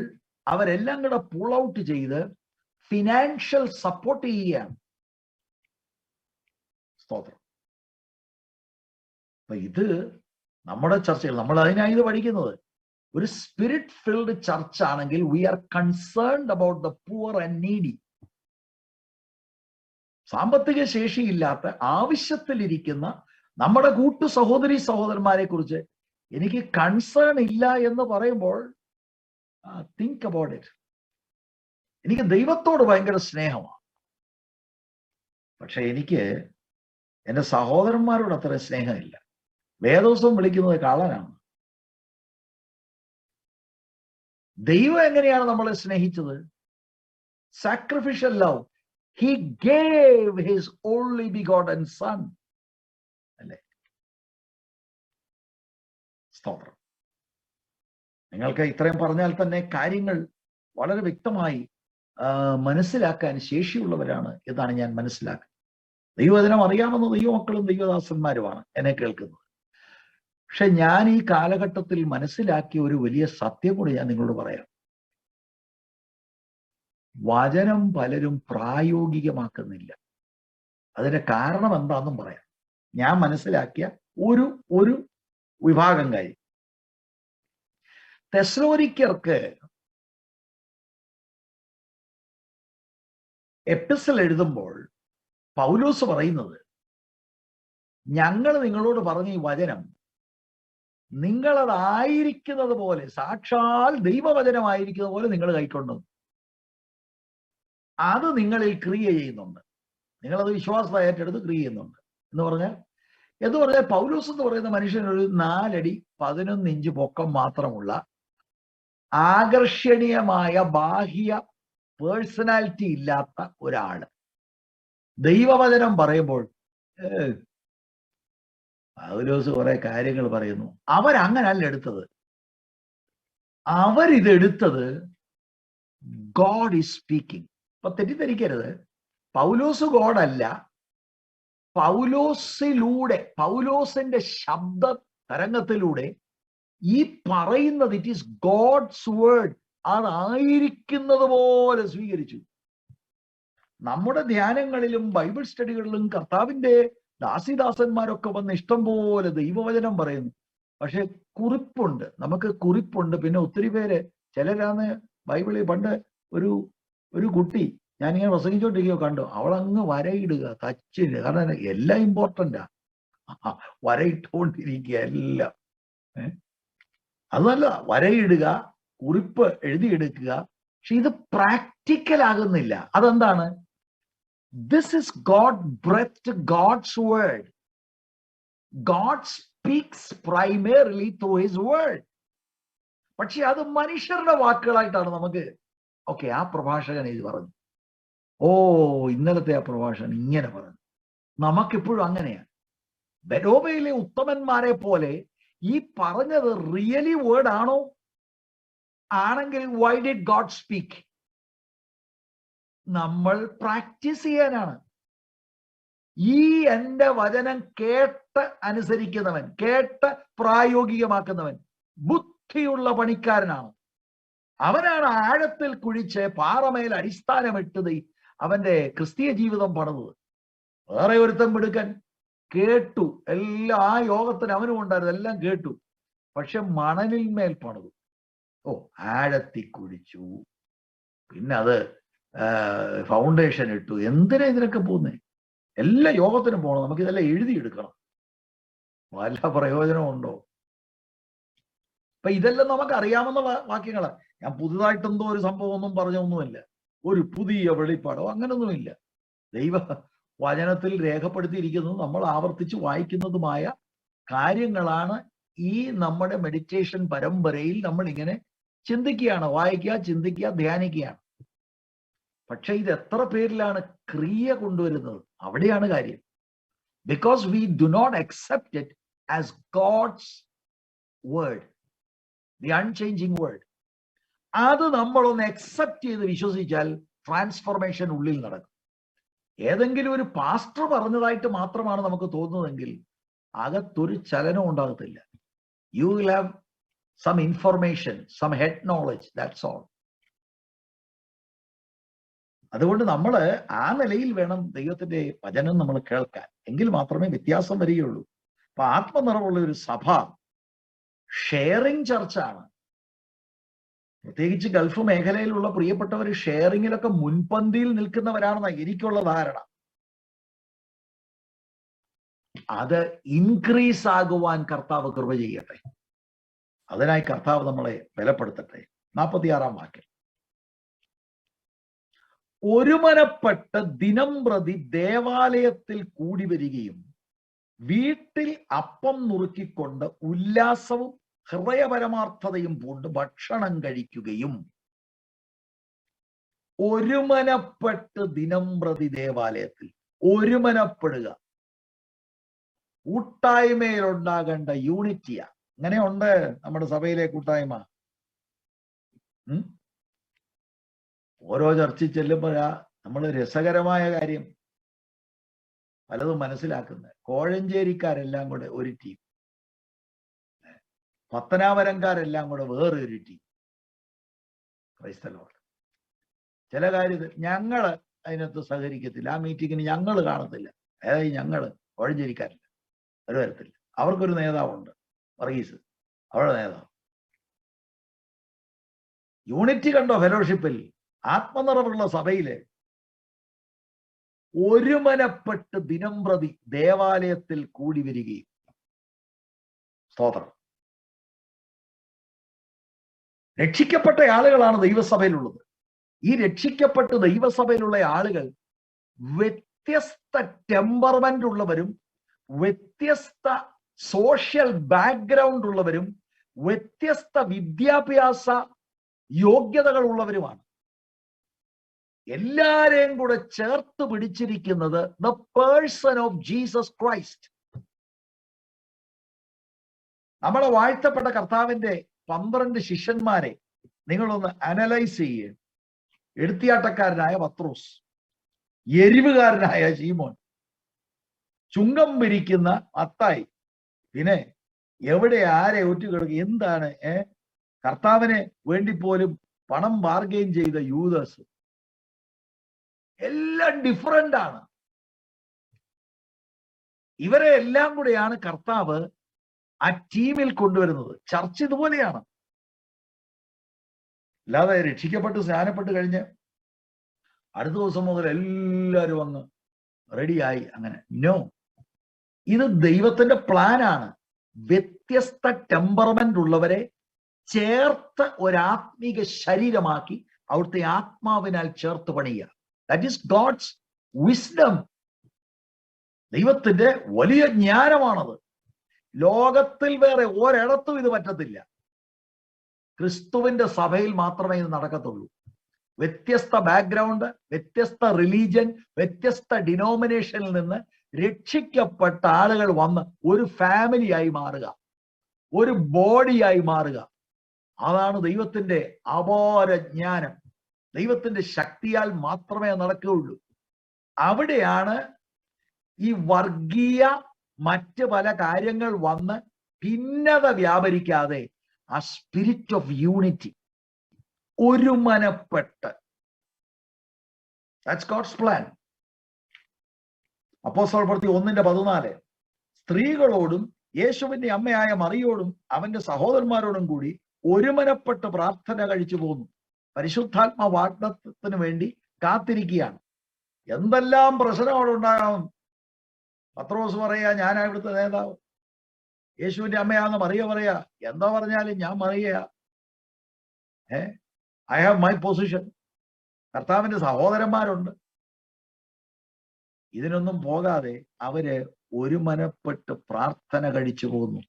Speaker 1: അവരെല്ലാം കൂടെ പുൾ ഔട്ട് ചെയ്ത് ഫിനാൻഷ്യൽ സപ്പോർട്ട് ചെയ്യുകയാണ്. സ്തോത്രം. അപ്പൊ ഇത് നമ്മുടെ ചർച്ചകൾ, നമ്മൾ അതിനാണ് ഇത് പഠിക്കുന്നത്. ഒരു സ്പിരിറ്റ് ഫിൽഡ് ചർച്ച് ആണെങ്കിൽ we are concerned about the poor and needy. സാമ്പത്തിക ശേഷിയില്ലാത്ത ആവശ്യത്തിലിരിക്കുന്ന നമ്മുടെ കൂട്ടു സഹോദരി സഹോദരന്മാരെ കുറിച്ച് എനിക്ക് കൺസേൺ ഇല്ല എന്ന് പറയുമ്പോൾ തിങ്ക് അബൌട്ട് ഇറ്റ്. എനിക്ക് ദൈവത്തോട് ഭയങ്കര സ്നേഹമാണ്, പക്ഷെ എനിക്ക് എൻ്റെ സഹോദരന്മാരോട് അത്ര സ്നേഹമില്ല. വേദോസം വിളിക്കുന്നത് കള്ളനാണ്. ദൈവം എങ്ങനെയാണ് നമ്മളെ സ്നേഹിച്ചത്? Sacrificial love. He gave his only begotten son. അല്ലേ? സ്തോത്രം. നിങ്ങൾക്ക് ഇത്രയും പറഞ്ഞാൽ തന്നെ കാര്യങ്ങൾ വളരെ വ്യക്തമായി മനസ്സിലാക്കാൻ ശേഷിയുള്ളവരാണ് എന്നാണ് ഞാൻ മനസ്സിലാക്കുന്നത്. ദൈവവചനം അറിയാവുന്ന ദൈവമക്കളും ദൈവദാസന്മാരുമാണ് എന്നെ കേൾക്കുന്നത്. പക്ഷെ ഞാൻ ഈ കാലഘട്ടത്തിൽ മനസ്സിലാക്കിയ ഒരു വലിയ സത്യം കൂടി ഞാൻ നിങ്ങളോട് പറയാം. വചനം പലരും പ്രായോഗികമാക്കുന്നില്ല. അതിന്റെ കാരണം എന്താണെന്നും പറയാം. ഞാൻ മനസ്സിലാക്കിയ ഒരു വിഭാഗം കാര്യം. തെസ്സലോനിക്കർക്ക് എപ്പിസ്റ്റൽ എഴുതുമ്പോൾ പൗലോസ് പറയുന്നത്, ഞങ്ങൾ നിങ്ങളോട് പറഞ്ഞ ഈ വചനം നിങ്ങളതായിരിക്കുന്നത് പോലെ, സാക്ഷാൽ ദൈവവചനമായിരിക്കുന്നത് പോലെ നിങ്ങൾ കൈക്കൊണ്ടു. അത് നിങ്ങളിൽ ക്രിയ ചെയ്യുന്നുണ്ട്. നിങ്ങളത് വിശ്വാസത്തെ ഏറ്റെടുത്ത് ക്രിയ ചെയ്യുന്നുണ്ട് എന്ന് പറഞ്ഞാൽ പൗലോസ് എന്ന് പറയുന്ന മനുഷ്യൻ ഒരു 4 അടി 11 ഇഞ്ച് പൊക്കം മാത്രമുള്ള ആകർഷണീയമായ ബാഹ്യ പേഴ്സണാലിറ്റി ഇല്ലാത്ത ഒരാള് ദൈവവചനം പറയുമ്പോൾ പൗലോസ് കുറെ കാര്യങ്ങൾ പറയുന്നു. അവരങ്ങനല്ല എടുത്തത്. അവരിതെടുത്തത് ഗോഡ് ഈസ് സ്പീക്കിംഗ്. അപ്പൊ തെറ്റിദ്ധരിക്കരുത്, പൗലോസ് ഗോഡല്ല. പൗലോസിലൂടെ, പൗലോസിന്റെ ശബ്ദ തരംഗത്തിലൂടെ ഈ പറയുന്നത് ഇറ്റ് ഈസ് ഗോഡ്സ് വേർഡ്. അതായിരിക്കുന്നത് പോലെ സ്വീകരിച്ചു. നമ്മുടെ ധ്യാനങ്ങളിലും ബൈബിൾ സ്റ്റഡികളിലും കർത്താവിന്റെ ദാസിദാസന്മാരൊക്കെ വന്ന് ഇഷ്ടം പോലെ ദൈവവചനം പറയുന്നു. പക്ഷെ കുറിപ്പുണ്ട്, നമുക്ക് കുറിപ്പുണ്ട്. പിന്നെ ഒത്തിരി പേര്, ചിലരാന്ന് ബൈബിളിൽ പണ്ട് ഒരു കുട്ടി ഞാനിങ്ങനെ പ്രസംഗിച്ചോണ്ടിരിക്കുകയോ കണ്ടു, അവളങ്ങ് വരയിടുക, തച്ചിടുക. കാരണം എല്ലാം ഇമ്പോർട്ടൻ്റാ, വരയിട്ടുകൊണ്ടിരിക്കുക എല്ലാം. അതല്ല, വരയിടുക, കുറിപ്പ് എഴുതിയെടുക്കുക. പക്ഷെ ഇത് പ്രാക്ടിക്കൽ ആകുന്നില്ല. അതെന്താണ്? This is God-breathed, God's word. God speaks primarily through his word. പക്ഷെ അത് മനുഷ്യരുടെ വാക്കുകളായിട്ടാണ് നമുക്ക്. ഓക്കെ, ആ പ്രഭാഷകൻ ഇത് പറഞ്ഞു, ഓ ഇന്നലത്തെ ആ പ്രഭാഷകൻ ഇങ്ങനെ പറഞ്ഞു. നമുക്കിപ്പോഴും അങ്ങനെയാണ്. ബെരോബയിലെ ഉത്തമന്മാരെ പോലെ ഈ പറഞ്ഞത് റിയലി വേർഡ് ആണോ? ആണെങ്കിൽ why did God speak? നമ്മൾ പ്രാക്ടീസ് ചെയ്യാനാണ്. ഈ എൻ്റെ വചനം കേട്ട് അനുസരിക്കുന്നവൻ, കേട്ട് പ്രായോഗികമാക്കുന്നവൻ ബുദ്ധിയുള്ള പണിക്കാരനാണ്. അവനാണ് ആഴത്തിൽ കുഴിച്ച് പാറമേൽ അടിസ്ഥാനമിട്ടത് അവന്റെ ക്രിസ്തീയ ജീവിതം പണിതത്. വേറെ ഒരുത്തൻ മിടുക്കൻ കേട്ടു, എല്ലാം ആ യോഗത്തിന് അവനും ഉണ്ടായിരുന്നു, എല്ലാം കേട്ടു, പക്ഷെ മണലിന്മേൽ പണിതു. ഓ, ആഴത്തിൽ കുഴിച്ചു, പിന്നെ അത് ഫൗണ്ടേഷൻ ഇട്ടു. എന്തിനാ ഇതിനൊക്കെ പോകുന്നേ? എല്ലാ യോഗത്തിനും പോകണം, നമുക്കിതെല്ലാം എഴുതിയെടുക്കണം. വല്ല പ്രയോജനമുണ്ടോ? അപ്പൊ ഇതെല്ലാം നമുക്ക് അറിയാവുന്ന വാക്യങ്ങളാണ്. ഞാൻ പുതുതായിട്ടെന്തോ ഒരു സംഭവം ഒന്നും പറഞ്ഞൊന്നുമില്ല, ഒരു പുതിയ വെളിപ്പാടോ അങ്ങനൊന്നുമില്ല. ദൈവ വചനത്തിൽ രേഖപ്പെടുത്തിയിരിക്കുന്നതും നമ്മൾ ആവർത്തിച്ച് വായിക്കുന്നതുമായ കാര്യങ്ങളാണ്. ഈ നമ്മുടെ മെഡിറ്റേഷൻ പരമ്പരയിൽ നമ്മൾ ഇങ്ങനെ ചിന്തിക്കുകയാണ്, വായിക്കുക, ചിന്തിക്കുക, ധ്യാനിക്കുകയാണ്. പക്ഷെ ഇത് എത്ര പേരിലാണ് ക്രിയ കൊണ്ടുവരുന്നത്? അവിടെയാണ് കാര്യം. Because we do not accept it as God's word, the unchanging word. അത് നമ്മളൊന്ന് അക്സെപ്റ്റ് ചെയ്ത് വിശ്വസിച്ചാൽ ട്രാൻസ്ഫോർമേഷൻ ഉള്ളിൽ നടക്കും. ഏതെങ്കിലും ഒരു പാസ്റ്റർ പറഞ്ഞതായിട്ട് മാത്രമാണ് നമുക്ക് തോന്നുന്നതെങ്കിൽ അകത്തൊരു ചലനം ഉണ്ടാകത്തില്ല. You will have some information, some head knowledge, that's all. അതുകൊണ്ട് നമ്മൾ ആ നിലയിൽ വേണം ദൈവത്തിന്റെ വചനം നമ്മൾ കേൾക്കാൻ, എങ്കിൽ മാത്രമേ വ്യത്യാസം വരികയുള്ളൂ. അപ്പൊ ആത്മനിറവുള്ള ഒരു സഭ ഷെയറിംഗ് ചർച്ചാണ്. പ്രത്യേകിച്ച് ഗൾഫ് മേഖലയിലുള്ള പ്രിയപ്പെട്ടവർ ഷെയറിങ്ങിലൊക്കെ മുൻപന്തിയിൽ നിൽക്കുന്നവരാണെന്നാണ് എനിക്കുള്ള ധാരണ. അത് ഇൻക്രീസ് ആകുവാൻ കർത്താവ് കൃപ ചെയ്യട്ടെ. അതിനായി കർത്താവ് നമ്മളെ ബലപ്പെടുത്തട്ടെ. 46-ാം വാക്യം, ഒരുമനപ്പെട്ട് ദിനം പ്രതി ദേവാലയത്തിൽ കൂടി വരികയും വീട്ടിൽ അപ്പം നുറുക്കിക്കൊണ്ട് ഉല്ലാസവും ഹൃദയപരമാർത്ഥതയും പൂണ്ട് ഭക്ഷണം കഴിക്കുകയും. ഒരുമനപ്പെട്ട് ദിനം പ്രതി ദേവാലയത്തിൽ ഒരുമനപ്പെടുക. കൂട്ടായ്മയിലുണ്ടാകേണ്ട യൂണിറ്റിയാ. അങ്ങനെയുണ്ട് നമ്മുടെ സഭയിലെ കൂട്ടായ്മ. ഓരോ ചർച്ചിൽ ചെല്ലുമ്പോഴാ നമ്മൾ രസകരമായ കാര്യം പലതും മനസ്സിലാക്കുന്നത്. കോഴഞ്ചേരിക്കാരെല്ലാം കൂടെ ഒരു ടീം, പത്തനാപുരംകാരെല്ലാം കൂടെ വേറൊരു ടീം. ക്രൈസ്തലോട് ചില കാര്യത്തിൽ ഞങ്ങള് അതിനകത്ത് സഹകരിക്കത്തില്ല, ആ മീറ്റിങ്ങിന് ഞങ്ങൾ കാണത്തില്ല. അതായത് ഞങ്ങള് കോഴഞ്ചേരിക്കാരില്ല, ഒരു വരത്തില്ല. അവർക്കൊരു നേതാവുണ്ട്, വർഗീസ്, അവരുടെ നേതാവ്. യൂണിറ്റി കണ്ടോ ഫെലോഷിപ്പിൽ? ആത്മനിറവുള്ള സഭയില് ഒരുമനപ്പെട്ട് ദിനം പ്രതി ദേവാലയത്തിൽ കൂടി വരികയും. സ്തോത്രം. രക്ഷിക്കപ്പെട്ട ആളുകളാണ് ദൈവസഭയിലുള്ളത്. ഈ രക്ഷിക്കപ്പെട്ട് ദൈവസഭയിലുള്ള ആളുകൾ വ്യത്യസ്ത ടെമ്പർമെന്റ് ഉള്ളവരും വ്യത്യസ്ത സോഷ്യൽ ബാക്ക്ഗ്രൗണ്ട് ഉള്ളവരും വ്യത്യസ്ത വിദ്യാഭ്യാസ യോഗ്യതകൾ ഉള്ളവരുമാണ്. എല്ലാരെയും കൂടെ ചേർത്ത് പിടിച്ചിരിക്കുന്നത് the person of Jesus Christ. നമ്മളെ വാഴ്ത്തപ്പെട്ട കർത്താവിന്റെ 12 ശിഷ്യന്മാരെ നിങ്ങളൊന്ന് അനലൈസ് ചെയ്യുക. എടുത്തിയാട്ടക്കാരനായ പത്രോസ്, എരിവുകാരനായ ശീമോൻ, ചുങ്കം പിരിക്കുന്ന മത്തായി, പിന്നെ എവിടെ ആരെ ഒറ്റുകിടക്കുക, എന്താണ് കർത്താവിന് വേണ്ടി പോലും പണം ബാർഗെയിൻ ചെയ്ത യൂദാസ്. എല്ലാം ഡിഫറൻ്റ് ആണ്. ഇവരെ എല്ലാം കൂടെയാണ് കർത്താവ് ആ ടീമിൽ കൊണ്ടുവരുന്നത്. ചർച്ച ഇതുപോലെയാണ്. അല്ലാതെ രക്ഷിക്കപ്പെട്ട് സ്നാനപ്പെട്ട് കഴിഞ്ഞ് അടുത്ത ദിവസം മുതൽ എല്ലാവരും അങ്ങ് റെഡിയായി, അങ്ങനെ നോ. ഇത് ദൈവത്തിന്റെ പ്ലാനാണ്. വ്യത്യസ്ത ടെമ്പർമെന്റ് ഉള്ളവരെ ചേർത്ത് ഒരാത്മീക ശരീരമാക്കി അവിടുത്തെ ആത്മാവിനാൽ ചേർത്ത് പണിയുക. That is God's wisdom. ദൈവത്തിന്റെ വലിയ ജ്ഞാനമാണത്. ലോകത്തിൽ വേറെ ഒരിടത്തും ഇത് പറ്റത്തില്ല. ക്രിസ്തുവിന്റെ സഭയിൽ മാത്രമേ ഇത് നടക്കത്തുള്ളൂ. വ്യത്യസ്ത ബാക്ക്ഗ്രൗണ്ട്, വ്യത്യസ്ത റിലീജിയൻ, വ്യത്യസ്ത ഡിനോമിനേഷനിൽ നിന്ന് രക്ഷിക്കപ്പെട്ട ആളുകൾ വന്ന് ഒരു ഫാമിലിയായി മാറുക, ഒരു ബോഡിയായി മാറുക. അതാണ് ദൈവത്തിന്റെ അപാര ജ്ഞാനം. ദൈവത്തിന്റെ ശക്തിയാൽ മാത്രമേ നടക്കുകയുള്ളൂ. അവിടെയാണ് ഈ വർഗീയ മറ്റ് പല കാര്യങ്ങൾ വന്ന് ഭിന്നത വ്യാപരിക്കാതെ ആ സ്പിരിറ്റ് ഓഫ് യൂണിറ്റി, ഒരുമനപ്പെട്ട്, ദാറ്റ്സ് ഗോഡ്സ് പ്ലാൻ. അപ്പോസ്തല പ്രവൃത്തി 1:14 സ്ത്രീകളോടും യേശുവിന്റെ അമ്മയായ മറിയോടും അവന്റെ സഹോദരന്മാരോടും കൂടി ഒരുമനപ്പെട്ട് പ്രാർത്ഥന കഴിച്ചു പോന്നു. പരിശുദ്ധാത്മ വാഗ്ദത്തത്തിന് വേണ്ടി കാത്തിരിക്കുകയാണ്. എന്തെല്ലാം പ്രശ്നം അവിടെ ഉണ്ടാകാം. പത്രോസ് പറയാ ഞാനാ ഇവിടുത്തെ നേതാവ്, യേശുവിന്റെ അമ്മയാന്ന് മറിയ പറയാ, എന്താ പറഞ്ഞാലും ഞാൻ മറിയ, ഐ ഹാവ് മൈ പൊസിഷൻ. കർത്താവിന്റെ സഹോദരന്മാരുണ്ട്. ഇതിനൊന്നും പോകാതെ അവര് ഒരുമനപ്പെട്ട് പ്രാർത്ഥന കഴിച്ചു പോന്നു.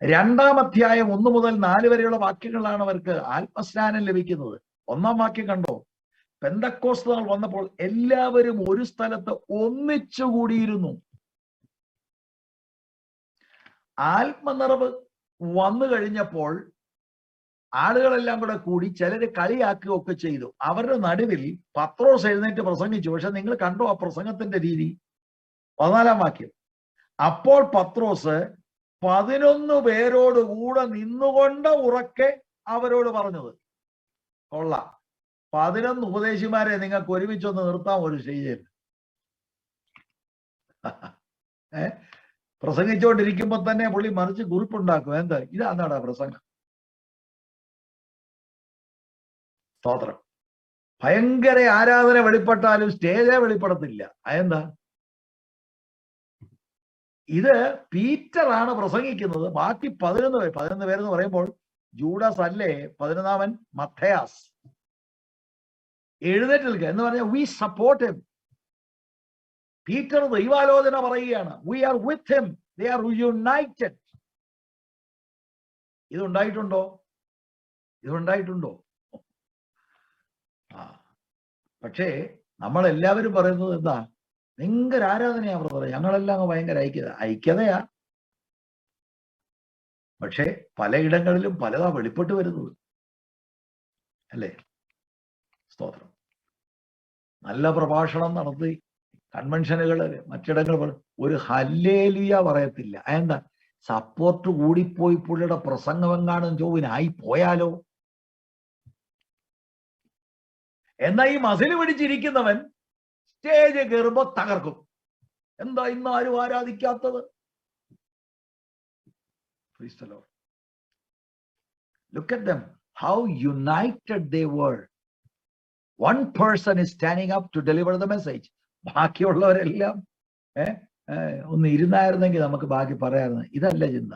Speaker 1: 2-ാം അധ്യായം 1 മുതൽ 4 വരെയുള്ള വാക്യങ്ങളാണ് അവർക്ക് ആത്മസ്നാനം ലഭിക്കുന്നത്. 1-ാം വാക്യം കണ്ടോ? പെന്തക്കോസ്ത് നാൾ വന്നപ്പോൾ എല്ലാവരും ഒരു സ്ഥലത്ത് ഒന്നിച്ചുകൂടിയിരുന്നു. ആത്മനിറവ് വന്നു കഴിഞ്ഞപ്പോൾ ആളുകളെല്ലാം കൂടെ കൂടി ചിലര് കളിയാക്കുകയൊക്കെ ചെയ്തു. അവരുടെ നടുവിൽ പത്രോസ് എഴുന്നേറ്റ് പ്രസംഗിച്ചു. പക്ഷെ നിങ്ങൾ കണ്ടോ ആ പ്രസംഗത്തിന്റെ രീതി? 14-ാം വാക്യം. അപ്പോൾ പത്രോസ് 11 പേരോട് കൂടെ നിന്നുകൊണ്ട് ഉറക്കെ അവരോട് പറഞ്ഞത്. കൊള്ളാം. 11 ഉപദേശിമാരെ നിങ്ങൾക്ക് ഒരുമിച്ചൊന്ന് നിർത്താം ഒരു സ്റ്റേജിൽ. പ്രസംഗിച്ചുകൊണ്ടിരിക്കുമ്പോ തന്നെ പുള്ളി മറിച്ച് കുറിപ്പുണ്ടാക്കും. എന്താ ഇതാന്നാടാ പ്രസംഗം? സ്തോത്രം. ഭയങ്കര ആരാധന വെളിപ്പെട്ടാലും സ്റ്റേജേ വെളിപ്പെടത്തില്ല. അതെന്താ? ഇത് പീറ്ററാണ് പ്രസംഗിക്കുന്നത്. ബാക്കി 11 പേർ. 11 പേരെന്ന് പറയുമ്പോൾ ജൂഡാസ് അല്ലേ 11-ാമൻ? മത്തയാസ്. എഴുന്നേറ്റ് നിൽക്കുക എന്ന് പറഞ്ഞാൽ വി സപ്പോർട്ട് ഹിം. പീറ്റർ ദൈവാലോചന പറയുകയാണ്. We are with him. They are united. ഇതുണ്ടായിട്ടുണ്ടോ? ഇതുണ്ടായിട്ടുണ്ടോ? പക്ഷേ നമ്മളെല്ലാവരും പറയുന്നത് എന്താ? ഭയങ്കര ആരാധനയാ ബ്രദർ, ഞങ്ങളെല്ലാം ഭയങ്കര ഐക്യതയാ. പക്ഷേ പലയിടങ്ങളിലും പലതാ വെളിപ്പെട്ട് വരുന്നത് അല്ലേ? സ്തോത്രം. നല്ല പ്രഭാഷണം നടത്തി കൺവെൻഷനുകൾ മറ്റിടങ്ങൾ ഒരു ഹല്ലേലൂയ പറയത്തില്ല. അതെന്താ? സപ്പോർട്ട് കൂടിപ്പോയി പുള്ളിയുടെ പ്രസംഗമെങ്ങാനും ചോവിനായി പോയാലോ? എന്നാ ഈ മസിൽ പിടിച്ചിരിക്കുന്നവൻ സ്റ്റേജ് കയറുമ്പോ തകർക്കും. എന്താ ഇന്ന് ആരും ആരാധിക്കാത്തത്? Look at them, how united they were. One person is standing up to deliver the message. ബാക്കിയുള്ളവരെല്ലാം ഒന്ന് ഇരുന്നായിരുന്നെങ്കിൽ നമുക്ക് ബാക്കി പറയാമായിരുന്നു. ഇതല്ല ചിന്ത.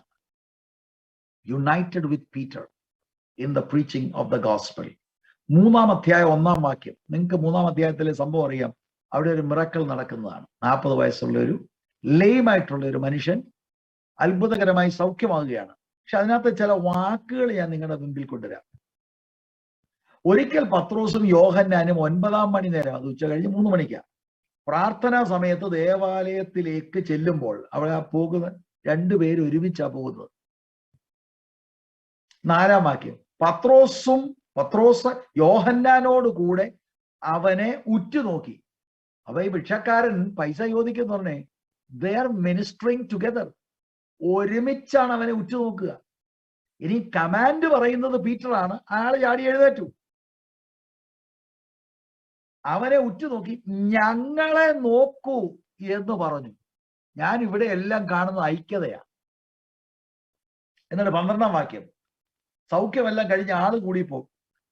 Speaker 1: United with Peter in the preaching of the gospel. 3-ാം അധ്യായം 1-ാം വാക്യം. നിങ്ങൾക്ക് 3-ാം അധ്യായത്തിലെ സംഭവം അറിയാം. അവിടെ ഒരു മിറക്കിൾ നടക്കുന്നതാണ്. 40 വയസ്സുള്ള ഒരു ലെയിമായിട്ടുള്ള ഒരു മനുഷ്യൻ അത്ഭുതകരമായി സൗഖ്യമാകുകയാണ്. പക്ഷെ അതിനകത്ത് ചില വാക്കുകൾ ഞാൻ നിങ്ങളുടെ മുമ്പിൽ കൊണ്ടുവരാം. ഒരിക്കൽ പത്രോസും യോഹന്നാനും 9-ാം മണി നേരം, അത് ഉച്ച കഴിഞ്ഞ് 3 മണിക്കാണ്, പ്രാർത്ഥനാ സമയത്ത് ദേവാലയത്തിലേക്ക് ചെല്ലുമ്പോൾ അവിടെ പോകുന്ന 2 പേര് ഒരുമിച്ചാ പോകുന്നത്. 4-ാം വാക്യം. പത്രോസ് യോഹന്നാനോട് കൂടെ അവനെ ഉറ്റുനോക്കി. അപ്പൊ ഈ ഭിക്ഷക്കാരൻ പൈസ ചോദിക്കുന്ന പറഞ്ഞേ, ദേ ആർ മിനിസ്റ്ററിങ് ടുഗദർ. ഒരുമിച്ചാണ് അവനെ ഉറ്റുനോക്കുക. ഇനി കമാൻഡ് പറയുന്നത് പീറ്ററാണ്. അയാൾ ചാടി എഴുന്നേറ്റു, അവനെ ഉറ്റുനോക്കി ഞങ്ങളെ നോക്കൂ എന്ന് പറഞ്ഞു. ഞാൻ ഇവിടെ എല്ലാം കാണുന്ന ഐക്യതയാ. എന്നിട്ട് 12-ാം വാക്യം. സൗഖ്യമെല്ലാം കഴിഞ്ഞ് ആള് കൂടിപ്പോ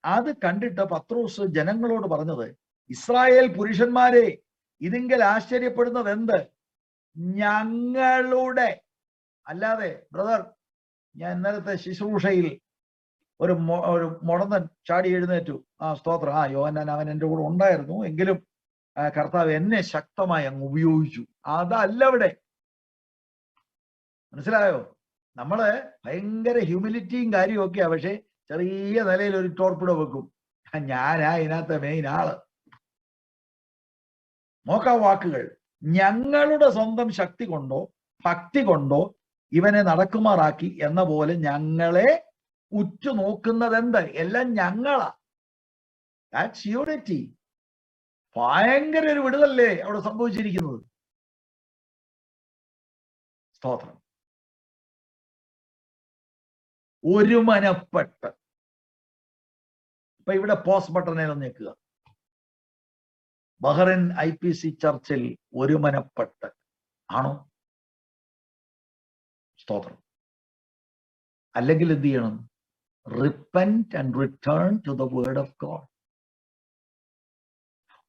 Speaker 1: അത് കണ്ടിട്ട് പത്രോസ് ജനങ്ങളോട് പറഞ്ഞത്, ഇസ്രായേൽ പുരുഷന്മാരെ, ഇതിങ്കൽ ആശ്ചര്യപ്പെടുന്നത് എന്ത്? ഞങ്ങളുടെ, അല്ലാതെ ബ്രദർ ഞാൻ ഇന്നലത്തെ ശുശ്രൂഷയിൽ ഒരു മുടന്തൻ ചാടി എഴുന്നേറ്റു, സ്തോത്രം, യോഹന്നാൻ അവൻ എൻ്റെ കൂടെ ഉണ്ടായിരുന്നു, എങ്കിലും കർത്താവ് എന്നെ ശക്തമായി അങ്ങ് ഉപയോഗിച്ചു. അതല്ല ഇവിടെ. മനസ്സിലായോ? നമ്മള് ഭയങ്കര ഹ്യൂമിലിറ്റിയും കാര്യമൊക്കെയാ. പക്ഷെ ചെറിയ നിലയിൽ ഒരു ടോർപ്പിടോ വെക്കും, ഞാനാ ഇതിനകത്തെ മെയിൻ ആള്. നോക്കാ വാക്കുകൾ. ഞങ്ങളുടെ സ്വന്തം ശക്തി കൊണ്ടോ ഭക്തി കൊണ്ടോ ഇവനെ നടക്കുമാറാക്കി എന്ന പോലെ ഞങ്ങളെ ഉറ്റുനോക്കുന്നത് എന്ത്? എല്ലാം ഞങ്ങളാ. That's unity. ഭയങ്കര ഒരു വിടുതല്ലേ അവിടെ സംഭവിച്ചിരിക്കുന്നത്. സ്തോത്രം. ഒരുമനപ്പെട്ട്. ഇപ്പൊ ഇവിടെ പോസ്റ്റ് ബട്ടണിൽ ഞെക്കുക. ബഹ്റൈൻ IPC ചർച്ചിൽ ഒരുമനപ്പെട്ട് ആണോ? സ്തോത്രം. അല്ലെങ്കിൽ എന്ത് ചെയ്യണം? Repent and return to the word of God.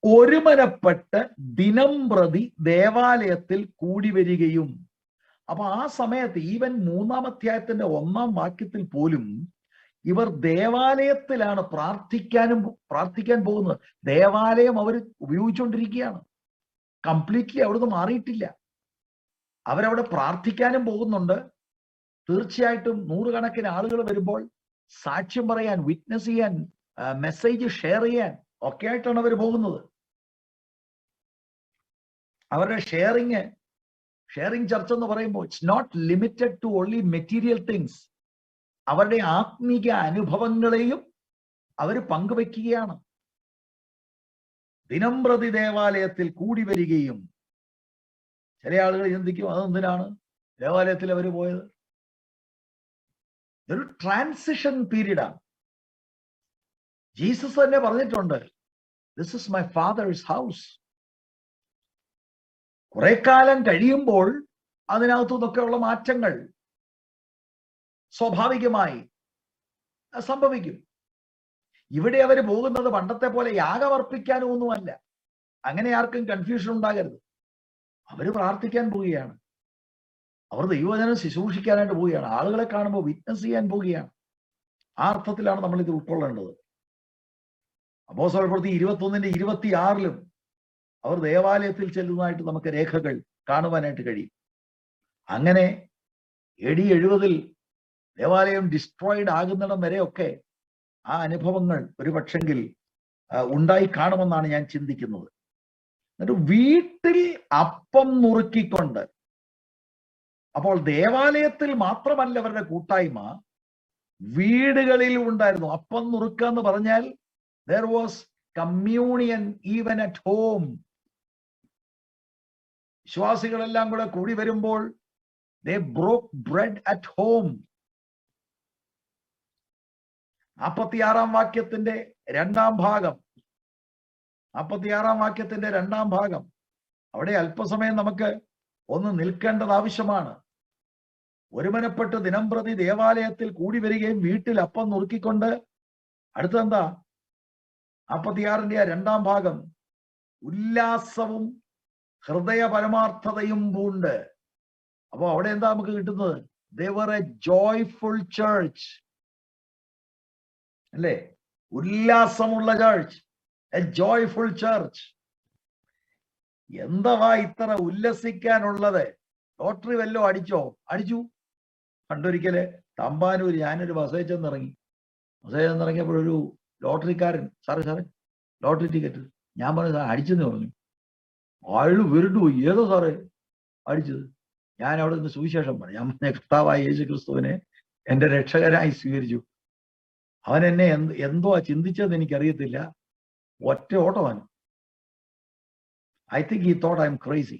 Speaker 1: ഒരുമനപ്പെട്ട് ദിനം പ്രതി ദേവാലയത്തിൽ കൂടി വരികയും. അപ്പൊ ആ സമയത്ത് ഈവൻ 3-ാം അധ്യായത്തിന്റെ 1-ാം വാക്യത്തിൽ പോലും ഇവർ ദേവാലയത്തിലാണ് പ്രാർത്ഥിക്കാൻ പോകുന്നത്. ദേവാലയം അവർ ഉപയോഗിച്ചുകൊണ്ടിരിക്കുകയാണ്. കംപ്ലീറ്റ്ലി അവിടുന്ന് മാറിയിട്ടില്ല. അവരവിടെ പ്രാർത്ഥിക്കാനും പോകുന്നുണ്ട്. തീർച്ചയായിട്ടും 100 കണക്കിന് ആളുകൾ വരുമ്പോൾ സാക്ഷ്യം പറയാൻ, വിറ്റ്നസ് ചെയ്യാൻ, മെസ്സേജ് ഷെയർ ചെയ്യാൻ ഒക്കെ ആയിട്ടാണ് അവർ പോകുന്നത്. അവരുടെ ഷെയറിങ് ചർച്ച എന്ന് പറയുമ്പോൾ it's not limited to only material things. അവരുടെ ആത്മീക അനുഭവങ്ങളെയും അവർ പങ്കുവെക്കുകയാണ്. ദിനംപ്രതി ദേവാലയത്തിൽ കൂടി വരികയും, ചില ആളുകൾ ചിന്തിക്കും അതെന്തിനാണ് ദേവാലയത്തിൽ അവർ പോയത്? ഒരു ട്രാൻസിഷൻ പീരീഡാണ്. ജീസസ് തന്നെ പറഞ്ഞിട്ടുണ്ട്, this is my fathers house. കുറെ കാലം കഴിയുമ്പോൾ അതിനകത്തു നിന്നൊക്കെയുള്ള മാറ്റങ്ങൾ സ്വാഭാവികമായി സംഭവിക്കും. ഇവിടെ അവർ പോകുന്നത് പണ്ടത്തെ പോലെ യാഗമർപ്പിക്കാനും ഒന്നുമല്ല. അങ്ങനെ ആർക്കും കൺഫ്യൂഷൻ ഉണ്ടാകരുത്. അവർ പ്രാർത്ഥിക്കാൻ പോവുകയാണ്, അവർ ദൈവവചനം ശുശ്രൂഷിക്കാനായിട്ട് പോവുകയാണ്, ആളുകളെ കാണുമ്പോൾ വിറ്റ്നസ് ചെയ്യാൻ പോവുകയാണ്. ആ അർത്ഥത്തിലാണ് നമ്മൾ ഇത് ഉൾക്കൊള്ളേണ്ടത്. അപ്പോസ്തലപ്രവൃത്തി 21:26 അവർ ദേവാലയത്തിൽ ചെല്ലുന്നതായിട്ട് നമുക്ക് രേഖകൾ കാണുവാനായിട്ട് കഴിയും. അങ്ങനെ AD 70 ദേവാലയം ഡിസ്ട്രോയിഡ് ആകുന്നിടം വരെയൊക്കെ ആ അനുഭവങ്ങൾ ഒരു പക്ഷെങ്കിൽ ഉണ്ടായി കാണുമെന്നാണ് ഞാൻ ചിന്തിക്കുന്നത്. എന്നിട്ട് വീട്ടിൽ അപ്പം നുറുക്കിക്കൊണ്ട്, അപ്പോൾ ദേവാലയത്തിൽ മാത്രമല്ല അവരുടെ കൂട്ടായ്മ, വീടുകളിൽ ഉണ്ടായിരുന്നു. അപ്പം നുറുക്കുക എന്ന് പറഞ്ഞാൽ there was communion even at home. വിശ്വാസികളെല്ലാം കൂടെ കൂടി വരുമ്പോൾ they broke bread at home. 46-ാം വാക്യത്തിന്റെ രണ്ടാം ഭാഗം അവിടെ അല്പസമയം നമുക്ക് ഒന്ന് നിൽക്കേണ്ടത് ആവശ്യമാണ്. ഒരുമനപ്പെട്ട് ദിനംപ്രതി ദേവാലയത്തിൽ കൂടി വരികയും വീട്ടിൽ അപ്പം നുറുക്കിക്കൊണ്ട്, അടുത്തെന്താ? 46-ന്റെ രണ്ടാം ഭാഗം, ഉല്ലാസവും ഹൃദയ പരമാർത്ഥതയും പൂണ്ട്. അപ്പൊ അവിടെ എന്താ നമുക്ക് കിട്ടുന്നത്? they were a joyful church. അല്ലേ? ഉല്ലാസമുള്ള ചർച്ച്, എ ജോയ്ഫുൾ ചർച്ച്. എന്താ ഇത്ര ഉല്ലസിക്കാനുള്ളത്? ലോട്ടറി വല്ലോ അടിച്ചു? പണ്ടൊരിക്കല് തമ്പാനൂര് ഞാനൊരു ബസ്സേ ചെന്നിറങ്ങിയപ്പോഴൊരു ലോട്ടറിക്കാരൻ, സാറേ ലോട്ടറി ടിക്കറ്റ്. ഞാൻ പറഞ്ഞു, സാർ അടിച്ചെന്ന് പറഞ്ഞു. അയാള് വിരുണ്ടു പോയി, ഏതോ സാറേ അടിച്ചത്? ഞാൻ അവിടെ നിന്ന് സുവിശേഷം പറഞ്ഞു. ഞാൻ പറഞ്ഞ കർത്താവായ യേശു ക്രിസ്തുവിനെ എന്റെ രക്ഷകനായി സ്വീകരിച്ചു. അവൻ എന്നെ എന്തോ ചിന്തിച്ചതെന്ന് എനിക്കറിയത്തില്ല, ഒറ്റ ഓട്ടമാണ്. I think he thought I'm crazy.